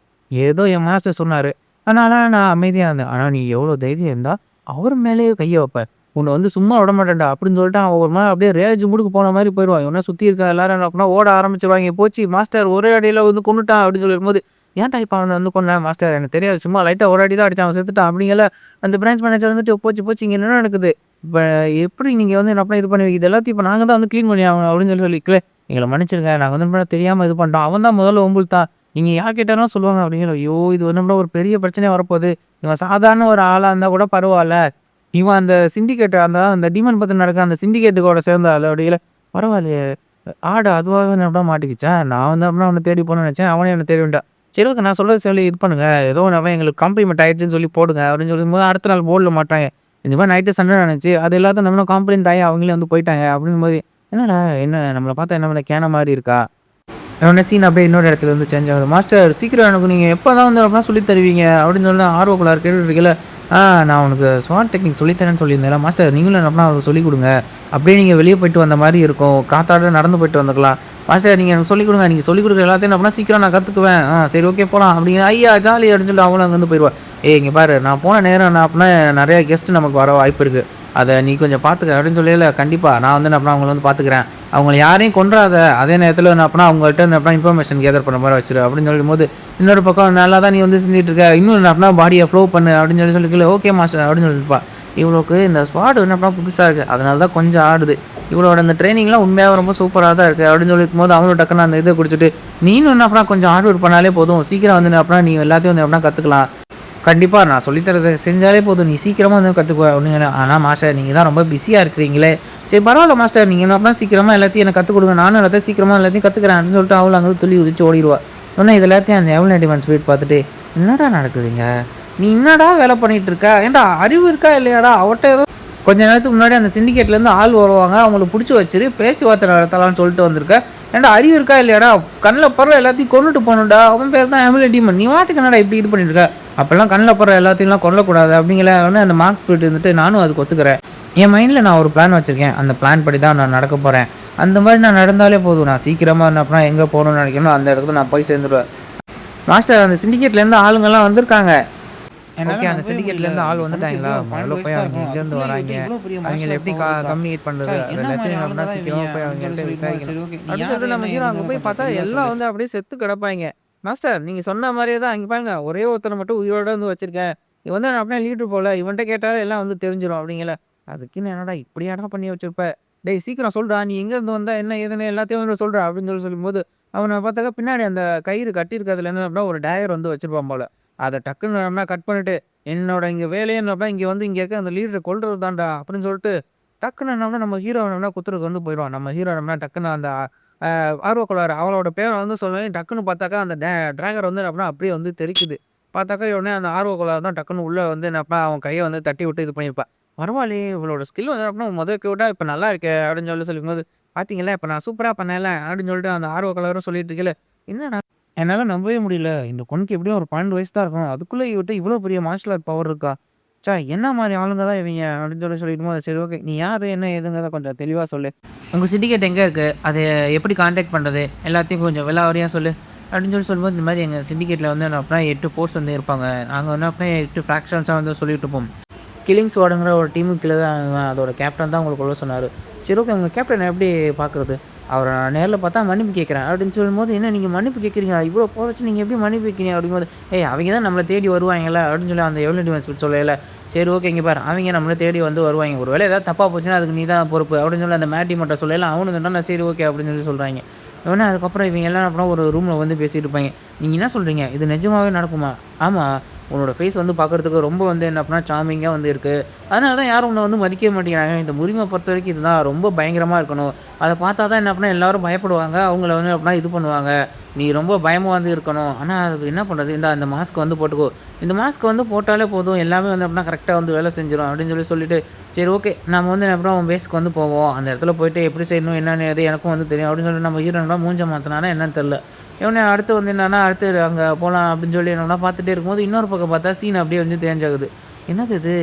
"ஏதோ என் மாஸ்டர் சொன்னாரு. அதனால நான் அமைதியா இருந்தேன். ஆனா நீ எவ்வளோ தைரியம் இருந்தா அவர் மேலேயே கைய வைப்ப. உன்ன வந்து சும்மா விடமாட்டேன்டா" அப்படின்னு சொல்லிட்டு அவன் ஒரு மாரி அப்படியே ரேஜ் மூடுக்கு போன மாரி போயிருவான். இவன சுத்தி இருக்க எல்லாரும் என்ன பண்ணா ஓட ஆரம்பிச்சுருவாய்ங்க. "போச்சு மாஸ்டர் ஒரே அடியில வந்து கொன்னுட்டான்" அப்படின்னு சொல்லிருக்கும்போது, "ஏன்டா இப்ப அவன வந்து கொன்ன?" "மாஸ்டர் எனக்கு தெரியாது. சும்மா லைட்டா ஒரு அடி தான் அடிச்சான். அவன் செத்துட்டான்" அப்படிங்கையில அந்த பிரான்ச் மேனேஜர் வந்துட்டு, "போச்சு போச்சு இங்க என்ன நடக்குது? இப்ப எப்படி நீங்க வந்து என்ன பண்ண இது பண்ணுவீங்க? இது எல்லாத்தையும் இப்ப நாங்க தான் வந்து கிளீன் பண்ணி ஆகணும்" அப்படின்னு சொல்லிக்கல, "எங்கள மன்னிச்சிடுங்க. நாங்க வந்து என்ன தெரியாம இது பண்ணிட்டோம். அவன் தான் முதல்ல வம்பிழுத்தான். நீங்க யார் கேட்டாலும் சொல்லுவாங்க" அப்படிங்கிற. ஐயோ! இது வந்து நம்மள ஒரு பெரிய பிரச்சனையா வரப்போகுது. இவன் சாதாரண ஒரு ஆளா இருந்தா கூட பரவால்ல. இவன் அந்த சிண்டிகேட் அந்த டீமன் பத்தி நடக்க அந்த சிண்டிகேட்டுக்கூட சேர்ந்த ஆளு அப்படிங்கையில, "பரவாயில்லையே! ஆடு அதுவாவே என்ன மாட்டிக்கிச்சா? நான் வந்து அப்புறம் அவன தேடி போணும்னு நெனச்சேன். அவனே என்ன தேடி வந்துட்டான். சரி ஓகே நான் சொல்றத சொல்லி இது பண்ணுங்க. ஏதோ ஒண்ணு அவன் எங்களுக்கு காம்ப்ளிமெண்ட் ஆயிடுச்சுன்னு சொல்லி போடுங்க" அப்படின்னு சொல்லும்போது அடுத்த நாள் போர்ட்ல மாட்றாய்ங்க. இந்த மாரி நைட்டு சண்டை நடந்துச்சு. அது எல்லாத்தையும் நம்மளும் காம்ப்ளைண்ட் ஆயி அவங்களே வந்து போயிட்டாங்க. அப்படிங்கும்போது, "என்னடா என்ன நம்மள பார்த்தா என்ன பண்ண கேன மாரி இருக்கா?" உடனே சீன் அப்படியே இன்னொரு இடத்துல வந்து சேஞ்ச் ஆகுது. "மாஸ்டர் சீக்கிரம் எனக்கு நீங்க எப்பதான் வந்து அப்படிலாம் சொல்லி தருவீங்க?" அப்படின்னு சொல்லி ஆர்வக்கோளாறு கேட்டுட்டு இருக்கையில, நான் உனக்கு ஸ்வாட் டெக்னிக் சொல்லி தரேன்னு சொல்லியிருந்தேன்ல, மாஸ்டர் நீங்களும் என்ன பண்ணா அவருக்கு சொல்லிக் குடுங்க. அப்படியே நீங்க வெளிய போயிட்டு வந்த மாரி இருக்கும். காத்தாட நடந்து போயிட்டு வந்துக்கலாம். மாஸ்டர் நீங்க எனக்கு சொல்லிக் குடுங்க. நீங்க சொல்லிக் குடுக்குற எல்லாத்தையும் என்ன பண்ணா சீக்கிரம் நான் கத்துக்குவேன். சரி ஓகே போலாம்" அப்படிங்கிற. "ஐயா ஜாலி" அப்படின்னு சொல்லிட்டு அவங்களும் அங்கருந்து போயிருவா. "ஏய் இங்க பாரு நான் போன நேரம் என்ன அப்படின்னா நெறைய கெஸ்ட் நமக்கு வர வாய்ப்பு இருக்கு. அத நீ கொஞ்சம் பார்த்துக்க" அப்படின்னு சொல்லயில, "கண்டிப்பா நான் வந்து என்ன பண்ண அவங்கள வந்து பார்த்துக்கிறேன். அவங்கள யாரையும் கொன்றாத. அதே நேரத்தில என்ன பண்ணா அவங்கள்ட்ட என்ன பண்ணா இன்ஃபர்மேஷன் கேதர் பண்ண மாரி வச்சுரு" அப்படின்னு சொல்லும்போது, இன்னொரு பக்கம் "நல்லா தான் நீ வந்து செஞ்சுட்டு இருக்க. இன்னும் என்ன பண்ணா பாடிய ஃப்ளோ பண்ணு" அப்படின்னு சொல்லிக்கல. "ஓகே மாஸ்டர்" அப்படின்னு சொல்லியிருப்பா. இவளுக்கு இந்த ஸ்குவாட் என்ன பண்ணா புதுசா இருக்கு. அதனால தான் கொஞ்சம் ஆடுது. இவளோட இந்த ட்ரெய்னிங்லாம் உண்மையாவே ரொம்ப சூப்பரா தான் இருக்கு அப்படின்னு சொல்லியிருக்கும்போது, அவனும் டக்குனு அந்த இத குடிச்சுட்டு, "நீனும் என்ன பண்ணா கொஞ்சம் ஹார்ட் ஒர்க் பண்ணாலே போதும். சீக்கிரம் வந்து என்ன பண்ணா நீ எல்லாத்தையும் வந்து என்ன பண்ணா கத்துக்கலாம். கண்டிப்பா நான் சொல்லி தரத செஞ்சாலே போதும். நீ சீக்கிரமா வந்து கத்துக்குவ" அப்படின்னு. "ஆனா மாஸ்டர் நீங்க தான் ரொம்ப பிஸியா இருக்கிறீங்களே." "சரி பரவால்ல மாஸ்டர். நீங்க என்ன பண்ணா சீக்கிரமா எல்லாத்தையும் எனக்கு கத்துக் குடுங்க. நானும் எல்லாத்தையும் சீக்கிரமா எல்லாத்தையும் கத்துக்கிறேன்" அப்படின்னு சொல்லிட்டு அவளும் அங்க துள்ளி குதிச்சு ஓடிருவா. உடனே இது எல்லாத்தையும் அந்த எவல் நைன்டிமேன் ஸ்பீட் பார்த்துட்டு, "என்னடா நடக்குது இங்க? நீ என்னடா வேலை பண்ணிட்டு இருக்க? ஏன்டா அறிவு இருக்கா இல்லையாடா? அவட்ட ஏதோ கொஞ்ச நேரத்துக்கு முன்னாடி அந்த சிண்டிகேட்லேருந்து ஆள் வருவாங்க. அவங்கள புடிச்சு வச்சுரு. பேசி வார்த்தை நடத்தலாம்னு சொல்லிட்டு வந்திருக்க. ஏன்டா அறிவு இருக்கா இல்லையாடா? கண்ல படுற எல்லாத்தையும் கொன்னுட்டு போணும்டா. அவன் பேர் தான் எவல் டீமன். நீ பாட்டுக்கு என்னடா இப்படி இது பண்ணிட்டு இருக்க? அப்பல்லாம் கண்ல படுற எல்லாத்தையும்லாம் கொல்லக்கூடாது" அப்படிங்கிற. உடனே அந்த மார்க் ஸ்பிரிட் இருந்துட்டு, "நானும் அதுக்கு ஒத்துக்கிறேன். என் மைண்ட்ல நான் ஒரு பிளான் வச்சிருக்கேன். அந்த பிளான் படி தான் நான் நடக்க போறேன். அந்த மாரி நான் நடந்தாலே போதும். நான் சீக்கிரமா என்ன பண்ணா எங்க போணும்னு நினைக்கிறேனோ அந்த இடத்துக்கு நான் போய் சேர்ந்துருவேன். மாஸ்டர் அந்த சிண்டிகேட்லேருந்து ஆளுங்கலாம் வந்திருக்காங்க. என்னால ஓகே. அந்த நம்பவே முடியல. சிண்டிகேட்லேருந்து இந்த ஆள் பொண்ணுக்கு வந்துட்டாங்களா? எப்படி ஒரு முதல்ல 12 வயசு போய் தான் அவைங்க இருக்கும். எங்கேருந்து அதுக்குள்ள வராய்ங்க? இவட்ட இவ்ளோ பெரிய அவைங்கள மார்ஷல் எப்படி பவர் இருக்கா? கம்யூனிகேட் பண்றது? அது என்ன மாரி எல்லாத்தையும் ஆளுங்கடா சீக்கிரமா இவைங்க? போய் அப்படின்னு அவங்கள்ட்ட சொல்லி விசாரிக்கணும். சொல்லிக்கும்போது, சரி ஓகே. நீ அப்படின்னு யாரு? சொல்லிட்டு நம்ம என்ன? ஹீரோ அங்க ஏதுங்கிறத போய் கொஞ்சம் பார்த்தா, தெளிவா எல்லாம் சொல்லு. வந்து அப்படியே செத்து கிடப்பாய்ங்க. மாஸ்டர் நீங்க சொன்ன மாரியே தான் இங்க பாருங்க, ஒரே ஒருத்தர மட்டும் உயிரோட வந்து வச்சிருக்கேன். இவன் வந்து அப்படியே லீடர் போல. இவன்ட்ட கேட்டாலே எல்லாம் வந்து தெரிஞ்சிரும் அப்படிங்கல. அதுக்குன்னு என்னடா இப்படியாடா பண்ணி வச்சிருப்ப? டேய் சீக்கிரம் சொல்றா. நீ எங்கேருந்து வந்த? என்ன ஏதுன்னு எல்லாத்தையும் வந்து சொல்றா அப்படின்னு சொல்லும்போது, அவன பார்த்தாக்கா பின்னாடி அந்த கயிறு கட்டியிருக்கிறதுல என்ன அப்படின்னா ஒரு டயர் வந்து வச்சிருப்பான் போல. அத டக்குன்னு நம்ம கட் பண்ணிட்டு, என்னோட இங்க வேலையே என்னன்னா, இங்க வந்து இங்க இருக்க அந்த லீடர கொல்றது தான்டா அப்படின்னு சொல்லிட்டு, டக்குன்னு என்னன்னா நம்ம ஹீரோ என்னன்னா குத்துறதுக்கு வந்து போயிருவான். நம்ம ஹீரோ என்னன்னா டக்குன்னு அந்த ஆர்வக்கோளாறு அவளோட பேர வந்து சொல்லவும் டக்குன்னு பார்த்தாக்கா அந்த டிராகர் வந்து என்ன அப்படியே வந்து தெறிக்குது. பார்த்தாக்கா உடனே அந்த ஆர்வக்கோளாறு தான் டக்குன்னு உள்ள வந்து என்னப்பா அவன் கைய வந்து தட்டி விட்டு இது பண்ணியிருப்பா. பரவாயில்லையே! இவளோட ஸ்கில் வந்து அப்படின்னா மொதக்க விட இப்ப நல்லா இருக்கே! அப்படின்னு சொல்லும்போது, பார்த்தீங்களா இப்ப நான் சூப்பரா பண்ணேன்ல அப்படின்னு சொல்லிட்டு அந்த ஆர்வக்கோளாறும் சொல்லிட்டு இருக்கையில, என்னடா என்னால நம்பவே முடியல. இந்த பொண்ணுக்கு எப்படியும் ஒரு 12 வயசு தான் இருக்கும். அதுக்குள்ள இவட்ட இவ்வளோ பெரிய மார்ஷல் ஆர்ட் பவர் இருக்கா? ச்சே! என்ன மாரி ஆளுங்க தான் இவைங்க அப்படின்னு சொல்லிட்டும்போது, சரி ஓகே. நீ யாரு? என்ன ஏதுங்கிறத கொஞ்சம் தெளிவா சொல்லு. உங்க சிண்டிகேட் எங்க இருக்கு? அத எப்படி கான்டாக்ட் பண்றது? எல்லாத்தையும் கொஞ்சம் விலாவாரியா சொல்லு. அப்படின்னு சொல்லும்போது, இந்த மாரி எங்க சிண்டிகேட்ல வந்து அப்படின்னா 8 ஃபோர்ஸ் வந்து இருப்பாங்க. நாங்க வந்து அப்படியே 8 ஃபிராக்ஷன்ஸா வந்து சொல்லிட்டு இருப்போம். கில்லிங் ஸ்குவாடுங்கிற ஒரு டீமுக்கு கீழ தான் அதோட கேப்டன் தான் உங்களுக்கு உள்ள சொன்னாரு. சரி ஓகே. உங்க கேப்டன எப்படி பார்க்குறது? அவர நான் நேர்ல பார்த்தா மன்னிப்பு கேட்கிறேன் அப்படின்னு சொல்லும்போது, என்ன நீங்க மன்னிப்பு கேட்கிறீங்களா? இவ்வளோ போர் வச்சு நீங்க எப்படி மன்னிப்பு கேட்கிறீங்க? அப்படிங்கும்போது, ஏய் அவைங்க தான் நம்மள தேடி வருவாய்ங்கல்ல அப்படின்னு சொல்லி அந்த எவனடி டிவைஸ் சொல்லயில, சரி ஓகே இங்க பாரு அவைங்க நம்மள தேடி வந்து வருவாய்ங்க. ஒரு வேளை ஏதாவது தப்பா போச்சுன்னா அதுக்கு நீ தான் பொறுப்பு அப்படின்னு சொல்லி அந்த மேட்டி மட்டும் சொல்லயில, அவனும் என்னன்னா சரி ஓகே அப்படின்னு சொல்லி சொல்றாய்ங்க. உடனே அதுக்கப்புறம் இவங்க எல்லாம் அப்புறம் ஒரு ரூம்ல வந்து பேசிட்டு இருப்பாய்ங்க. நீங்க என்ன சொல்றீங்க? இது நிஜமாவே நடக்குமா? ஆமா. உன்னோட ஃபேஸ் வந்து பார்க்கறதுக்கு ரொம்ப வந்து என்ன அப்படின்னா சார்மிங்கா வந்து இருக்கு. அதனால தான் யாரும் உன்ன வந்து மதிக்கவே மாட்டேங்கிறாங்க. இந்த முரிம பொறுத்தவரைக்கும் இதுதான் ரொம்ப பயங்கரமா இருக்கணும். அத பார்த்தா தான் என்ன அப்படின்னா எல்லாரும் பயப்படுவாங்க. அவங்கள வந்து அப்படின்னா இது பண்ணுவாங்க. நீ ரொம்ப பயமா வந்து இருக்கணும். ஆனா அது என்ன பண்றது? இந்தா இந்த மாஸ்க் வந்து போட்டுக்கோ. இந்த மாஸ்க் வந்து போட்டாலே போதும். எல்லாமே வந்து அப்படின்னா கரெக்ட்டா வந்து வேலை செஞ்சுரும் அப்படின்னு சொல்லிட்டு, சரி ஓகே. நம்ம வந்து என்ன பண்ணுவோம் பேஸ்க்கு வந்து போவோம். அந்த இடத்துல போயிட்டு எப்படி செய்யணும் என்னன்னு எது எனக்கும் வந்து தெரியும் அப்படின்னு சொல்லிட்டு நம்ம ஹீரோ என்ன மூஞ்ச மாத்துனானா என்னன்னு தெரியல. இவனே அடுத்து வந்து என்னன்னா, அடுத்து அங்க போலாம் அப்படின்னு சொல்லி என்னன்னா பார்த்துட்டே இருக்கும்போது, இன்னொரு பக்கம் பார்த்தா சீன் அப்படியே வந்து சேஞ்ச் ஆகுது. என்னது இது?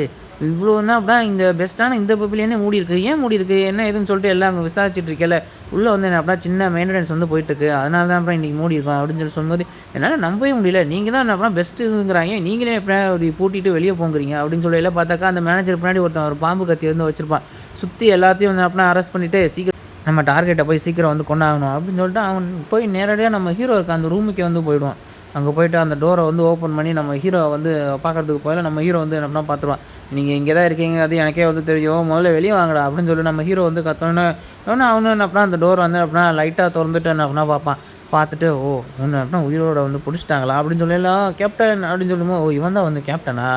இவ்ளோ என்ன அப்படின்னா இந்த பெஸ்ட்டான இந்த பப்பிலியனே மூடியிருக்கு. ஏன் மூடியிருக்கு? என்ன ஏதுன்னு சொல்லிட்டு எல்லாம் அங்க விசாரிச்சுட்டு இருக்கையில, உள்ள வந்து என்ன அப்படின்னா சின்ன மெயின்டனன்ஸ் வந்து போயிட்டுருக்கு. அதனால தான் அப்புறம் இன்னைக்கு மூடியிருக்கோம் அப்படின்னு சொல்லும்போது, என்னால நம்பவே முடியல. நீங்க தான் என்ன அப்படின்னா பெஸ்ட்டுங்கிறாய்ங்க. நீங்களே எப்படியா இப்படி பூட்டிட்டு வெளிய போங்கிறீங்க அப்படின்னு சொல்லையில பார்த்தாக்கா, அந்த மேனேஜர் பின்னாடி ஒருத்தன் ஒரு பாம்பு கத்தி வந்து வச்சிருப்பான். சுத்தி எல்லாத்தையும் வந்து அப்படின்னா அரெஸ்ட் பண்ணிட்டு, சீக்கிரம் நம்ம டார்கெட்ட போய் சீக்கிரம் வந்து கொண்டாகணும் அப்படின்னு சொல்லிட்டு, அவன் போய் நேரடியா நம்ம ஹீரோ இருக்க அந்த ரூமுக்கே வந்து போயிடுவான். அங்க போயிட்டு அந்த டோர வந்து ஓப்பன் பண்ணி நம்ம ஹீரோவ வந்து பார்க்கறதுக்கு போகையில, நம்ம ஹீரோ வந்து என்ன பண்ணா பார்த்துருவான். "நீங்க இங்க தான் இருக்கீங்க. அது எனக்கே வந்து தெரியும். முதல்ல வெளிய வாங்கடா" அப்படின்னு சொல்லி நம்ம ஹீரோ வந்து கத்தோனே, உடனே அவனும் என்ன பண்ணான், அந்த டோர் வந்து அப்படின்னா லைட்டா தொறந்துட்டு என்ன பண்ணா பார்ப்பான். பார்த்துட்டு, "ஓ! உன்ன அப்படின்னா உயிரோட வந்து புடிச்சுட்டாங்களா?" அப்படின்னு சொல்லயில, "கேப்டன்" அப்படின்னு சொல்லும்போது, "ஓ! இவன் தான் வந்து கேப்டனா?"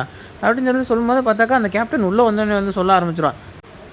அப்படின்னு சொல்லி சொல்லும்போது பார்த்தாக்கா, அந்த கேப்டன் உள்ள வந்தோனே வந்து சொல்ல ஆரம்பிச்சுருவான்.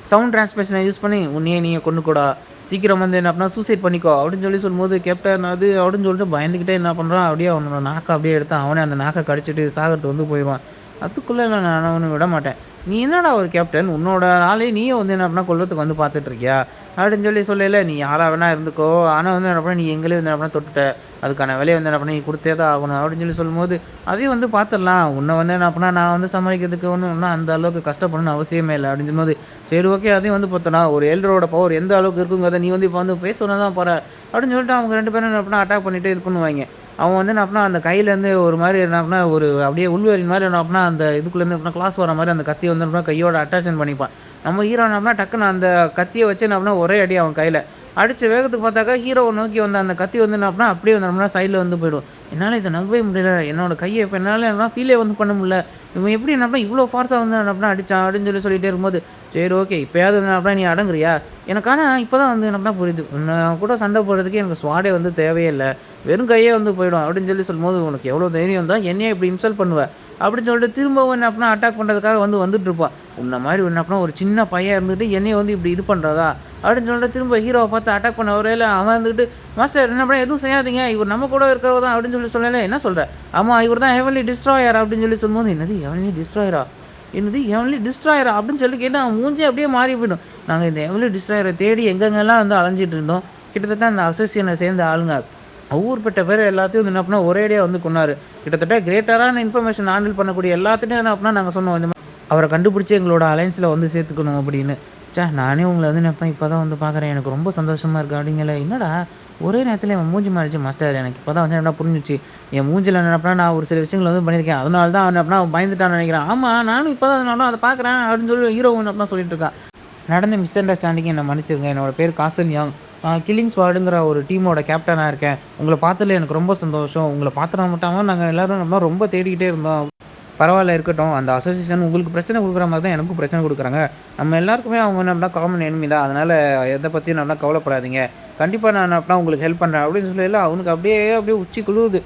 சவுண்ட் டிரான்ஸ்மிஷன யூஸ் பண்ணி, "உன்னையே நீயே கொன்னுக்கோடா. சீக்கிரம் வந்து என்ன அப்படின்னா சூசைட் பண்ணிக்கோ" அப்படின்னு சொல்லும்போது, கேப்டன் அது அப்படின்னு சொல்லிட்டு பயந்துகிட்டே என்ன பண்றான், அப்படியே அவனோட நாக்க அப்படியே எடுத்து அவனே அந்த நாக்க கடிச்சுட்டு சாகறதுக்கு வந்து போயிருவான். அதுக்குள்ள நான் அவன விட மாட்டேன். "நீ என்னடா ஒரு கேப்டன்? உன்னோட ஆளே நீயே வந்து என்ன அப்படின்னா கொல்றதுக்கு வந்து பார்த்துட்டு இருக்கியா?" அப்படின்னு சொல்லையில, "நீ யாரா வேணா இருந்துக்கோ. ஆனா வந்து என்ன பண்ண நீ எங்களையும் வந்து என்ன பண்ண தொட்டுட்ட. அதுக்கான விலைய வந்து என்ன பண்ண நீ குடுத்தே தான் ஆகணும்." அப்படின்னு சொல்லும்போது, "அதையும் வந்து பார்த்துரலாம். உன்ன வந்து என்ன பண்ணா நான் வந்து சமாளிக்கிறதுக்கு ஒண்ணும் அந்த அளவுக்கு கஷ்டப்படணும்னு அவசியமே இல்ல." அப்படின்னு சொல்லும்போது, சரி ஓகே. அதையும் வந்து பார்த்தோன்னா, ஒரு எல்டரோட பவர் எந்த அளவுக்கு இருக்குங்கிறத நீ வந்து இப்ப வந்து பேச தான் போற. அப்படின்னு சொல்லிட்டு அவங்க 2 பேரும் என்ன பண்ணா அட்டாக் பண்ணிட்டு இது பண்ணுவாய்ங்க. அவன் வந்து என்ன பண்ணா, அந்த கையிலேருந்து ஒரு மாரி என்ன பண்ணா, ஒரு அப்படியே உள்வெறியன் மாரி என்ன பண்ணா, அந்த இதுக்குள்ளேருந்து என்ன பண்ணா கிளாஸ் வர மாரி அந்த கத்திய வந்து என்ன பண்ணா கையோட அட்டாச்மென்ட் பண்ணிப்பான். நம்ம ஹீரோ என்ன பண்ணா, டக்குனு அந்த கத்திய வச்சு என்ன பண்ணா, ஒரே அடி அவன் கையில. அடிச்ச வேகத்துக்கு பார்த்தாக்கா, ஹீரோவ நோக்கி வந்த அந்த கத்தி வந்து என்ன பண்ணா, அப்படியே வந்து என்ன பண்ணா சைடுல வந்து போயிடும். என்னால இத நம்பவே முடியல. என்னோட கைய இப்ப என்னால என்ன ஃபீலே வந்து பண்ண முடியல. இவன் எப்படி என்ன பண்ணா, இவ்ளோ ஃபார்ஸா வந்து என்ன பண்ணா அடிச்சான் அப்படின்னு சொல்லிட்டே இருக்கும்போது, சரி ஓகே. இப்பயாவது என்ன பண்ணா நீ அடங்குறியா? எனக்கு ஆனா இப்ப தான் வந்து என்ன பண்ணா புரியுது. உன்ன கூட சண்டை போடுறதுக்கு எனக்கு ஸ்வாடே வந்து தேவையே இல்ல. வெறும் கையே வந்து போயிடும் அப்படின்னு சொல்லும்போது, "உனக்கு எவ்வளோ தைரியம் இருந்தா என்னையே இப்படி இன்சல்ட் பண்ணுவ?" அப்படின்னு சொல்லிட்டு திரும்பவும் என்ன பண்ணா அட்டாக் பண்றதுக்காக வந்து வந்துட்டுருப்பான். உன்ன மாரி என்ன பண்ணா ஒரு சின்ன பையன் இருந்துட்டு என்னைய வந்து இப்படி இது பண்றதா? அப்படின்னு சொல்லிட்டு திரும்ப ஹீரோவ பார்த்து அட்டாக் பண்ண வரையில அவன் இருந்துட்டு, "மாஸ்டர் என்ன பண்ண எதுவும் செய்யாதீங்க. இவர் நம்ம கூட இருக்கிறவர் தான்" அப்படின்னு சொல்லயில, "என்ன சொல்ற?" "ஆமா இவர் தான் ஹெவன்லி டிஸ்ட்ராயர்" அப்படின்னு சொல்லும்போது, "என்னது ஹெவன்லி டிஸ்ட்ராயரா? என்னது ஹெவன்லி டிஸ்ட்ராயரா?" அப்படின்னு சொல்லி கேட்டா அவன் மூஞ்சே அப்படியே மாறி போயிடும். நாங்க இந்த ஹெவன்லி டிஸ்ட்ராயர தேடி எங்கெங்கலாம் வந்து அலைஞ்சிட்டு இருந்தோம். கிட்டத்தட்ட அந்த அசோசியேஷன சேர்ந்த ஆளுங்க ஊர்பட்ட பேர் எல்லாத்தையும் வந்து என்ன பண்ணோம், ஒரேடியா வந்து கொன்னாரு. கிட்டத்தட்ட கிரேட்டரான இன்ஃபர்மேஷன் ஹேண்டில் பண்ணக்கூடிய எல்லாத்துட்டையும் என்ன பண்ணோம், நாங்க சொன்னோம். இந்த மாரி அவர கண்டுபிடிச்சு எங்களோட அலையன்ஸ்ல வந்து சேர்த்துக்கணும் அப்படின்னு. ச்சே! நானே உங்கள வந்து என்ன இப்ப தான் வந்து பார்க்குறேன். எனக்கு ரொம்ப சந்தோஷமா இருக்கு அப்படிங்கல. என்னடா ஒரே நேரத்துல என் மூஞ்சி மாறிடுச்சு மாஸ்டர். எனக்கு இப்ப தான் வந்து என்ன புரிஞ்சுச்சு. என் மூஞ்சில என்ன அப்படின்னா நான் ஒரு சில விஷயங்கள் வந்து பண்ணியிருக்கேன். அதனால தான் அவன் அப்படின்னா பயந்துட்டான்னு நெனைக்கிறேன். ஆமா நானும் இப்ப தான் நானும் அத பார்க்குறேன் அப்படின்னு சொல்லி ஹீரோ வந்து அப்படின்னா சொல்லிட்டு இருக்கா. நடந்த மிஸ் அண்டர்ஸ்டாண்டிங் என்ன மன்னிச்சிருங்க. என்னோட பேர் காசல் யாங். கில்லிங் ஸ்குவாடுங்கிற ஒரு டீமோட கேப்டனா இருக்கேன். உங்கள பார்த்ததுல எனக்கு ரொம்ப சந்தோஷம். உங்கள பார்த்தது மட்டும் இல்லாம நாங்க எல்லாரும் நம்ம ரொம்ப தேடிக்கிட்டே இருந்தோம். பரவால்ல இருக்கட்டும். அந்த அசோசியேஷன் உங்களுக்கு பிரச்சனை குடுக்குற மாரி தான் எனக்கும் பிரச்சனை குடுக்குறாங்க. நம்ம எல்லாருக்குமே அவங்க நம்மளா காமன் எனிமி தான். அதனால எத பத்தியும் நல்லா கவலைப்படாதீங்க. கண்டிப்பா நான் அப்பனா உங்களுக்கு ஹெல்ப் பண்றேன் அப்படின்னு சொல்லயில அவனுக்கு அப்படியே உச்சி குளிருது.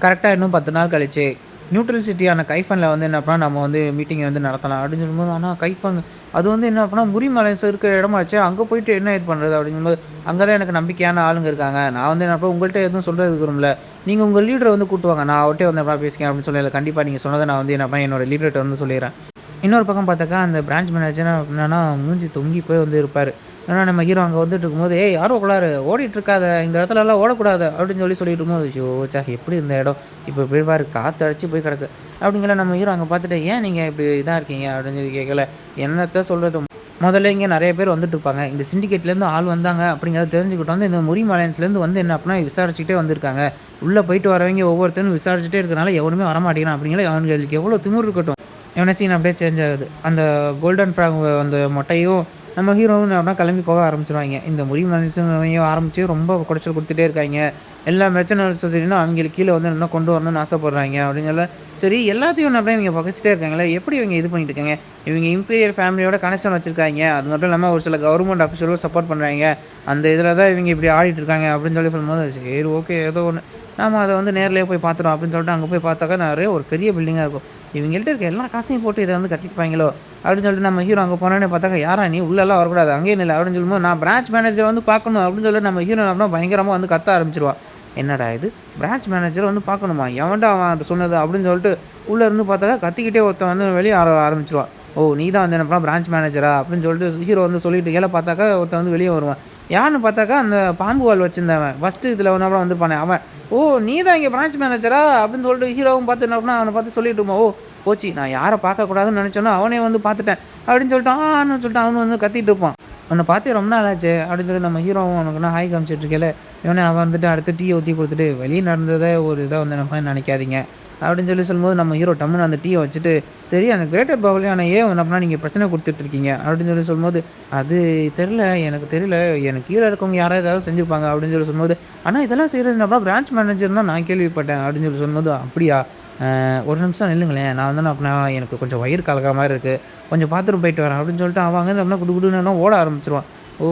கரெக்ட்டா இன்னும் 10 நாள் கழிச்சு, நியூட்ரல் சிட்டியான கைஃபன்ல வந்து என்ன பண்ணா, நம்ம வந்து மீட்டிங் வந்து நடத்தலாம் அப்படின்னு சொல்லும்போது, ஆனா கைஃபன் அது வந்து என்ன அப்பன்னா முரிமலைஸ் இருக்கிற இடமாச்சே, அங்க போயிட்டு என்ன இது பண்றது அப்படிங்கும்போது, அங்க தான் எனக்கு நம்பிக்கையான ஆளுங்க இருக்காங்க. நான் வந்து என்ன அப்ப உங்கள்ட்ட எதுவும் சொல்றதுக்கு விரும்பல. நீங்க உங்க லீடர வந்து கூட்டு வாங்க. நான் அவர்ட்டயே வந்து அப்ப பேசிக்கிறேன் அப்படின்னு சொல்லல. கண்டிப்பா நீங்க சொன்னத நான் வந்து என்ன பண்ணேன், என்னோட லீடர்ட்ட வந்து சொல்லிர்றேன். இன்னொரு பக்கம் பார்த்தாக்கா, அந்த பிரான்ச் மேனேஜர் என்னன்னா மூஞ்சி தொங்கி போய் வந்து இருப்பாரு. ஏன்னா நம்ம ஹீரோ அங்க வந்துட்டு இருக்கும்போது, "ஏய் ஆர்வ கோளாறு ஓடிட்டு இருக்காத! இந்த இடத்துலலாம் ஓடக்கூடாது" அப்படின்னு சொல்லிட்டு இருக்கும்போது, "ஐயோ! ச்சே எப்படி இந்த இடம்? இப்ப போய் பாரு காத்து அடிச்சு போய் கிடக்கு." அப்படிங்கிற நம்ம ஹீரோ அங்க பார்த்துட்டு, "ஏன் நீங்க இப்படி இதா இருக்கீங்க?" அப்படின்னு சொல்லி கேட்கல. என்னத்த சொல்றது? முதல்ல இங்க நெறைய பேர் வந்துட்டு இருப்பாங்க. இந்த சிண்டிகேட்லேருந்து ஆள் வந்தாங்க அப்படிங்கிறத தெரிஞ்சுக்கிட்டு வந்து, இந்த முரிம் அலையன்ஸ்லேருந்து வந்து என்ன அப்படின்னா விசாரிச்சுக்கிட்டே வந்திருக்காங்க. உள்ள போயிட்டு வரவங்க ஒவ்வொருத்தரும் விசாரிச்சுட்டே இருக்கனால எவனுமே வரமாட்டேங்கிறான் அப்படிங்கிற அவனுங்களுக்கு எவ்வளோ திமிரு இருக்கட்டும். இவன சீன் அப்படியே சேஞ்ச் ஆகுது. அந்த கோல்டன் ஃப்ராக் அந்த மொட்டையும் நம்ம ஹீரோவும் அப்படின்னா கிளம்பி போக ஆரம்பிச்சுருவாய்ங்க. இந்த முடி மனுஷனையும் ஆரம்பிச்சு ரொம்ப குடைச்சல் குடுத்துட்டே இருக்காய்ங்க. எல்லா மெர்ச்சனல் சொசைட்டியும் அவங்களுக்கு கீழ வந்து இன்னும் கொண்டு வரணும்னு ஆசைப்படுறாய்ங்க அப்படிங்கிறல, சரி எல்லாத்தையும் அப்படியே இவங்க பகைச்சுட்டே இருக்காங்களே, எப்படி இவங்க இது பண்ணிட்டு இருக்காங்க? இவங்க இம்பீரியல் ஃபேமிலியோட கனெக்ஷன் வச்சிருக்காய்ங்க. அது மட்டும் இல்லாம ஒரு சில கவர்மெண்ட் ஆஃபீஸரும் சப்போர்ட் பண்றாய்ங்க. அந்த இதில தான் இவங்க இப்படி ஆடிட்டு இருக்காங்க அப்படின்னு சொல்லி சொல்லும்போது, சரி ஓகே ஏதோ ஒண்ணு. நாம அத வந்து நேர்லயே போய் பார்த்துட்டோம் அப்படின்னு சொல்லிட்டு அங்க போய் பார்த்தாக்கா நெறைய ஒரு பெரிய பில்டிங்கா இருக்கும். இவங்கள்ட்ட இருக்க எல்லா காசையும் போட்டு இத வந்து கட்டியிருப்பாய்ங்களோ! அப்படின்னு சொல்லிட்டு நம்ம ஹீரோ அங்க போனோனே பார்த்தாக்கா, "யாரா நீ? உள்ளலாம் வரக்கூடாது. அங்கேயே நில்லு" அப்படின்னு சொல்லும்போது, "நான் பிரான்ச் மேனேஜர வந்து பார்க்கணும்" அப்படின்னு சொல்லி நம்ம ஹீரோ என்ன பயங்கரமா வந்து கத்த ஆரம்பிச்சுருவா. என்னடா இது! பிரான்ச் மேனேஜர வந்து பார்க்கணுமா? எவன்டா அவன் அத சொன்னது? அப்படின்னு சொல்லிட்டு உள்ள இருந்து பார்த்தாக்கா, கத்திக்கிட்டே ஒருத்தன் வந்து வெளிய ஆரம்பிச்சுருவான். "ஓ! நீ தான் வந்து என்ன பிரான்ச் மேனேஜரா?" அப்படின்னு சொல்லிட்டு ஹீரோ வந்து சொல்லிட்டு கீழ பார்த்தாக்கா, ஒருத்தன் வந்து வெளிய வருவான். யாருன்னு பார்த்தாக்கா, அந்த பாம்பு வால் வச்சிருந்தவன். ஃபர்ஸ்ட்டு இதில ஒண்ணாப்புல வந்திருப்பானே அவன். "ஓ! நீ தான் இங்க பிரான்ச் மேனேஜரா?" அப்படின்னு சொல்லிட்டு ஹீரோவும் பார்த்து என்ன பண்ணா, அவன பார்த்து சொல்லிட்டு இருப்பான். "ஓ! போச்சு. நான் யார பார்க்கக்கூடாதுன்னு நெனச்சேனோ, அவனே வந்து பார்த்துட்டேன்." அப்படின்னு சொல்லிட்டு, ஆன்னு சொல்லிட்டு அவனும் வந்து கத்திட்டு இருப்பான். "உன்ன பார்த்தே ரொம்ப நாள் ஆச்சே." அப்படின்னு சொல்லி நம்ம ஹீரோவும் அவனுக்குன்னா ஹாய் காமிச்சிட்டு இருக்கையில, இவனே அவன் வந்துட்டு அடுத்து டீய ஊத்தி குடுத்துட்டு, "வெளிய நடந்தத ஒரு இதா வந்து என்ன நெனைக்காதீங்க." அப்படின்னு சொல்லி சொல்லும்போது, நம்ம ஹீரோ டம்முனு அந்த டீய வச்சுட்டு, "சரி அந்த கிரேட்டர் பவலியான ஏன் வந்து அப்பன்னா நீங்க பிரச்சனை குடுத்துட்டு இருக்கீங்க?" அப்படின்னு சொல்லி சொல்லும்போது, "அது தெரியல. எனக்கு தெரியல. எனக்கு கீழ இருக்கவங்க யாராவது ஏதாவது செஞ்சிருப்பாங்க." அப்படின்னு சொல்லி சொல்லும்போது, "ஆனா இதெல்லாம் செய்றது என்னப்பா பிரான்ச் மேனேஜர் தான் நான் கேள்விப்பட்டேன்." அப்படின்னு சொல்லி சொல்லும்போது, "அப்படியா? ஒரு நிமிஷம் நில்லுங்களேன். நான் வந்து அப்பன்னா எனக்கு கொஞ்சம் வயிறு கலக்கிற மாரி இருக்கு. கொஞ்சம் பாத்ரூம் போயிட்டு வரேன்." அப்படின்னு சொல்லிட்டு அவன் அங்கேருந்து அப்படின்னா குடு குடுன்னு ஓட ஆரம்பிச்சுருவான். ஓ!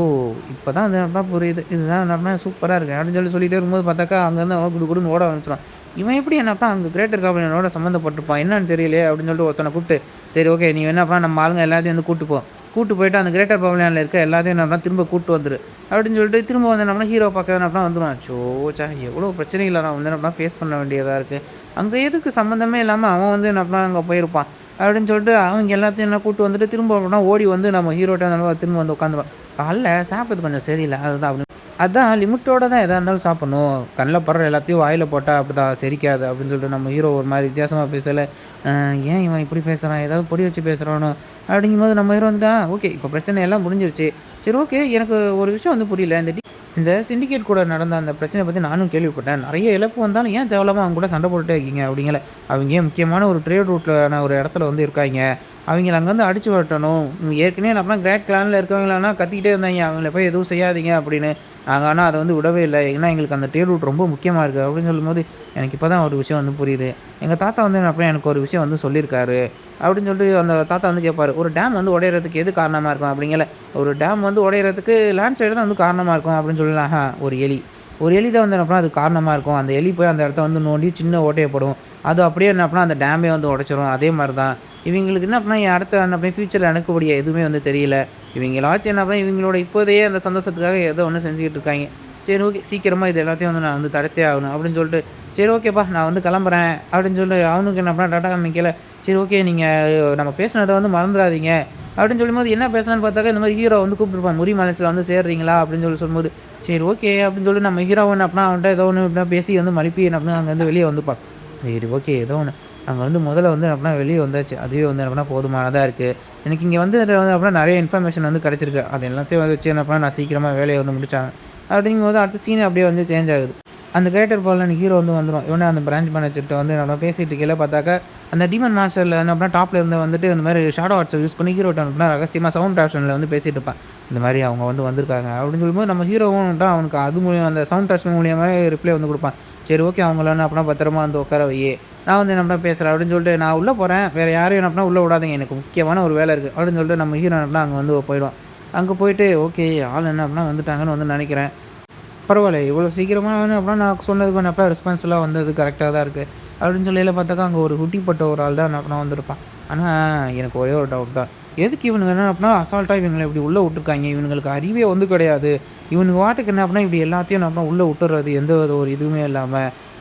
இப்ப தான் அது அப்பன்னா புரியுது. இதுதான் அப்பன்னா சூப்பரா இருக்கு. அப்படின்னு சொல்லிட்டே இருக்கும்போது பார்த்தாக்கா, அங்கேருந்து அவன் குடு குடுன்னு ஓட ஆரம்பிச்சுருவான். இவன் எப்படி என்னப்பா அங்க கிரேட்டர் காப்லினோட சம்மந்தப்பட்டிருப்பான்? என்னன்னு தெரியலையே! அப்படின்னு சொல்லிட்டு ஒருத்தன கூப்பிட்டு, "சரி ஓகே. நீ என்னப்பா நம்ம ஆளுங்க எல்லாத்தையும் வந்து கூட்டு போ. கூட்டு போயிட்டு அந்த கிரேட்டர் பவலியான்ல இருக்க எல்லாத்தையும் என்னப்பா திரும்ப கூட்டு வந்துரு." அப்படின்னு சொல்லிட்டு திரும்ப வந்து என்னப்பா ஹீரோ பார்க்க என்னப்பா வந்துருவான். அச்சோ! ச்சே! எவ்வளோ பிரச்சனைகள நான் வந்து என்னப்பா ஃபேஸ் பண்ண வேண்டியதா இருக்கு. அங்க எதுக்கு சம்மந்தமே இல்லாம அவன் வந்து என்னப்பா அங்க போயிருப்பான். அப்படின்னு சொல்லிட்டு அவங்க எல்லாத்தையும் என்ன கூட்டு வந்துட்டு திரும்ப அப்படின்னா ஓடி வந்து நம்ம ஹீரோட்ட என்னப்பா திரும்ப வந்து உட்காந்துருவான். "காலைல சாப்பிட்டது கொஞ்சம் சரியில்ல. அதுதான்" அப்படின்னு. அதான் லிமிட்டோட தான் எதா இருந்தாலும் சாப்பிடணும். கண்ல படுற எல்லாத்தையும் வாயில போட்டா அப்படிதான் செரிக்காது அப்படின்னு சொல்லிட்டு நம்ம ஹீரோ ஒரு மாரி வித்தியாசமா பேசல, ஏன் இவன் இப்படி பேசுறான்? ஏதாவது பொடி வச்சு பேசுறானோ? அப்படிங்கும்போது நம்ம ஹீரோ வந்துட்டு, ஓகே இப்ப பிரச்சனை எல்லாம் முடிஞ்சிருச்சு. சரி ஓகே எனக்கு ஒரு விஷயம் வந்து புரியல. இந்த சிண்டிகேட் கூட நடந்த அந்த பிரச்சனைய பத்தி நானும் கேள்விப்பட்டேன். நெறைய இழப்பு வந்தாலும் ஏன் தேவையில்லாம அவங்க கூட சண்டை போட்டுட்டே இருக்கீங்க? அப்படிங்கல. அவங்க ஏன் முக்கியமான ஒரு ட்ரேட் ரூட்லான ஒரு இடத்துல வந்து இருக்காய்ங்க. அவைங்கள அங்கருந்து அடிச்சு விரட்டணும். ஏற்கனவே நம்மலாம் கிரேட் கிளான்ல இருக்கவங்களனா கத்திக்கிட்டே இருந்தாய்ங்க. அவங்கள போய் எதுவும் செய்யாதீங்க அப்படின்னு. நாங்க ஆனா அத வந்து விடவே இல்ல. ஏன்னா எங்களுக்கு அந்த ட்ரேட் ரூட் ரொம்ப முக்கியமா இருக்கு அப்படின்னு சொல்லும்போது, எனக்கு இப்ப தான் ஒரு விஷயம் வந்து புரியுது. எங்க தாத்தா வந்து அப்புறம் எனக்கு ஒரு விஷயம் வந்து சொல்லியிருக்காரு. அப்படின்னு சொல்லிட்டு அந்த தாத்தா வந்து கேட்பாரு. ஒரு டேம் வந்து உடையறதுக்கு எது காரணமா இருக்கும்? அப்படிங்கல. ஒரு டேம் வந்து உடையறதுக்கு லேண்ட் ஸ்லைடு தான் வந்து காரணமா இருக்கும் அப்படின்னு சொல்லலாம். ஒரு எலி. ஒரு எலி தான் வந்து என்ன பண்ணா அதுக்கு காரணமா இருக்கும். அந்த எலி போய் அந்த இடத்த வந்து நோண்டி சின்ன ஓட்டைய போடும். அது அப்படியே என்ன பண்ணா அந்த டேமே வந்து உடைச்சிரும். அதே மாரி தான். இவங்களுக்கு என்ன பண்ணா அடுத்த என்ன பண்ணி ஃபியூச்சர்ல நடக்கக்கூடிய எதுவுமே வந்து தெரியல. இவங்களாச்சும் என்ன பண்ணா இவங்களோட இப்போதைய அந்த சந்தோஷத்துக்காக ஏதோ ஒண்ணு செஞ்சுக்கிட்டு இருக்காய்ங்க. சரி ஓகே. சீக்கிரமா இது எல்லாத்தையும் வந்து நான் வந்து தடுத்தே ஆகணும் அப்படின்னு சொல்லிட்டு, சரி ஓகேப்பா நான் வந்து கிளம்புறேன் அப்படின்னு சொல்லிட்டு அவனுக்கு என்ன பண்ணா டாட்டா காமிக்கல. சரி ஓகே நீங்க நம்ம பேசினத வந்து மறந்துறாதீங்க. அப்படின்னு சொல்லும்போது என்ன பேசலான்னு பார்த்தாக்கா, இந்த மாரி ஹீரோ வந்து கூப்பிட்டுருப்பான். முறி மனசுல வந்து சேர்றீங்களா? அப்படின்னு சொல்லி சொல்லும்போது, சரி ஓகே அப்படின்னு சொல்லி நம்ம ஹீரோவ என்ன பண்ணா அவன்ட்ட ஏதோ ஒண்ணு இப்படிலாம் பேசி வந்து மழுப்பி என்ன பண்ணா அங்கேருந்து வெளிய வந்துப்பான். சரி ஓகே ஏதோ ஒண்ணு. அங்க வந்து முதல்ல வந்து என்ன பண்ணா வெளிய வந்தாச்சு. அதுவே வந்து என்ன பண்ணா போதுமானதா இருக்கு. எனக்கு இங்க வந்து இதுல வந்து அப்படின்னா நெறைய இன்ஃபர்மேஷன் வந்து கிடைச்சிருக்கு. அது எல்லாத்தையும் வச்சு என்ன பண்ணா நான் சீக்கிரமா வேலைய வந்து முடிச்சேன். அப்படிங்கும்போது அடுத்த சீன் அப்படியே வந்து சேஞ்ச் ஆகுது. அந்த கிரியேட்டர் போல ஹீரோ வந்து வந்துரும். இவனே அந்த பிரான்ச் மேனேஜர்ட்ட வந்து நம்ம பேசிட்டு இருக்கையில பார்த்தாக்கா, அந்த டீமன் மாஸ்டர்ல என்ன பண்ணா டாப்ல இருந்து வந்துட்டு இந்த மாரி ஷேடோ ஆர்ட்ஸ யூஸ் பண்ணி ஹீரோட்ட அனுப்புனா ரகசியமா சவுண்ட் ஆப்ஷன்ல வந்து பேசிட்டு இருப்பான். இந்த மாரி அவங்க வந்து வந்திருக்காங்க அப்படின்னு சொல்லும்போது நம்ம ஹீரோவும் அவனுக்கு அது மூலியம் அந்த சவுண்ட் ஆப்ஷன் மூலியமாவே ரிப்ளை வந்து குடுப்பான். சரி ஓகே அவங்கள என்ன பண்ணா பத்திரமா வந்து உட்கார வையி. நான் வந்து என்ன பண்ணா பேசுறேன் அப்படின்னு சொல்லிட்டு நான் உள்ள போறேன். வேற யாரையும் என்ன பண்ணா உள்ள விடாதீங்க. எனக்கு முக்கியமான ஒரு வேலை இருக்கு. அப்படின்னு சொல்லிட்டு நம்ம ஹீரோ என்ன பண்ணா அங்க வந்து போயிடுவான். அங்க போயிட்டு ஓகே ஆள் என்ன பண்ணா வந்துட்டாங்கன்னு வந்து நினைக்கிறேன். பரவாயில்ல. இவ்வளோ சீக்கிரமா வந்து அப்படின்னா நான் சொன்னதுக்கு வந்து அப்பலாம் ரெஸ்பான்ஸ்லாம் வந்தது கரெக்ட்டா தான் இருக்கு. அப்படின்னு சொல்லையில பார்த்தாக்கா, அங்க ஒரு குட்டிப்பட்ட ஒரு ஆள் தான் என்ன அப்படின்னா வந்திருப்பான். ஆனா, எனக்கு ஒரே ஒரு டவுட் தான். எதுக்கு இவனுங்க என்ன அப்படின்னா அசால்ட்டா இவங்கள இப்படி உள்ள விட்டுருக்காய்ங்க. இவனுங்களுக்கு அறிவே வந்து கிடையாது. இவனுங்க பாட்டுக்கு என்ன அப்படின்னா இப்படி எல்லாத்தையும் என்ன அப்படின்னா உள்ள விட்டுறது எந்த ஒரு இதுவுமே இல்லாம.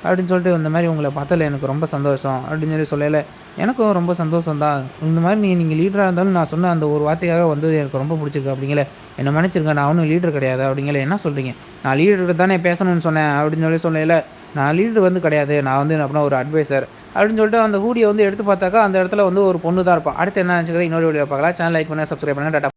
அப்படின்னு சொல்லிட்டு இந்த மாரி உங்கள பார்த்ததுல எனக்கு ரொம்ப சந்தோஷம். அப்படின்னு சொல்லி சொல்லையில, எனக்கும் ரொம்ப சந்தோஷம் தான். இந்த மாரி நீங்க லீடரா இருந்தாலும் நான் சொன்ன அந்த ஒரு வார்த்தைக்காக வந்தது எனக்கு ரொம்ப புடிச்சிருக்கு அப்படிங்கல. என்ன மன்னிச்சிருங்க. நான் ஒண்ணும் லீடர் கிடையாது அப்படிங்கல. என்ன சொல்றீங்க? நான் லீடர்ட்ட தானே பேசணும்னு சொன்னேன் அப்படின்னு சொல்லி சொல்லையில, நான் லீடர் வந்து கிடையாது. நான் வந்து என்ன அப்படின்னா ஒரு அட்வைசர் அப்படின்னு சொல்லிட்டு அந்த ஹூடிய வந்து எடுத்து பார்த்தாக்கா, அந்த இடத்துல வந்து ஒரு பொண்ணு தான் இருப்பா. அடுத்து என்ன நினைச்சுக்கிறத இன்னொரு வீடியோல பார்க்கலாம். சேனல் லைக் பண்ணுங்க, சப்ஸ்கிரைப் பண்ணுங்க. டாட்டா.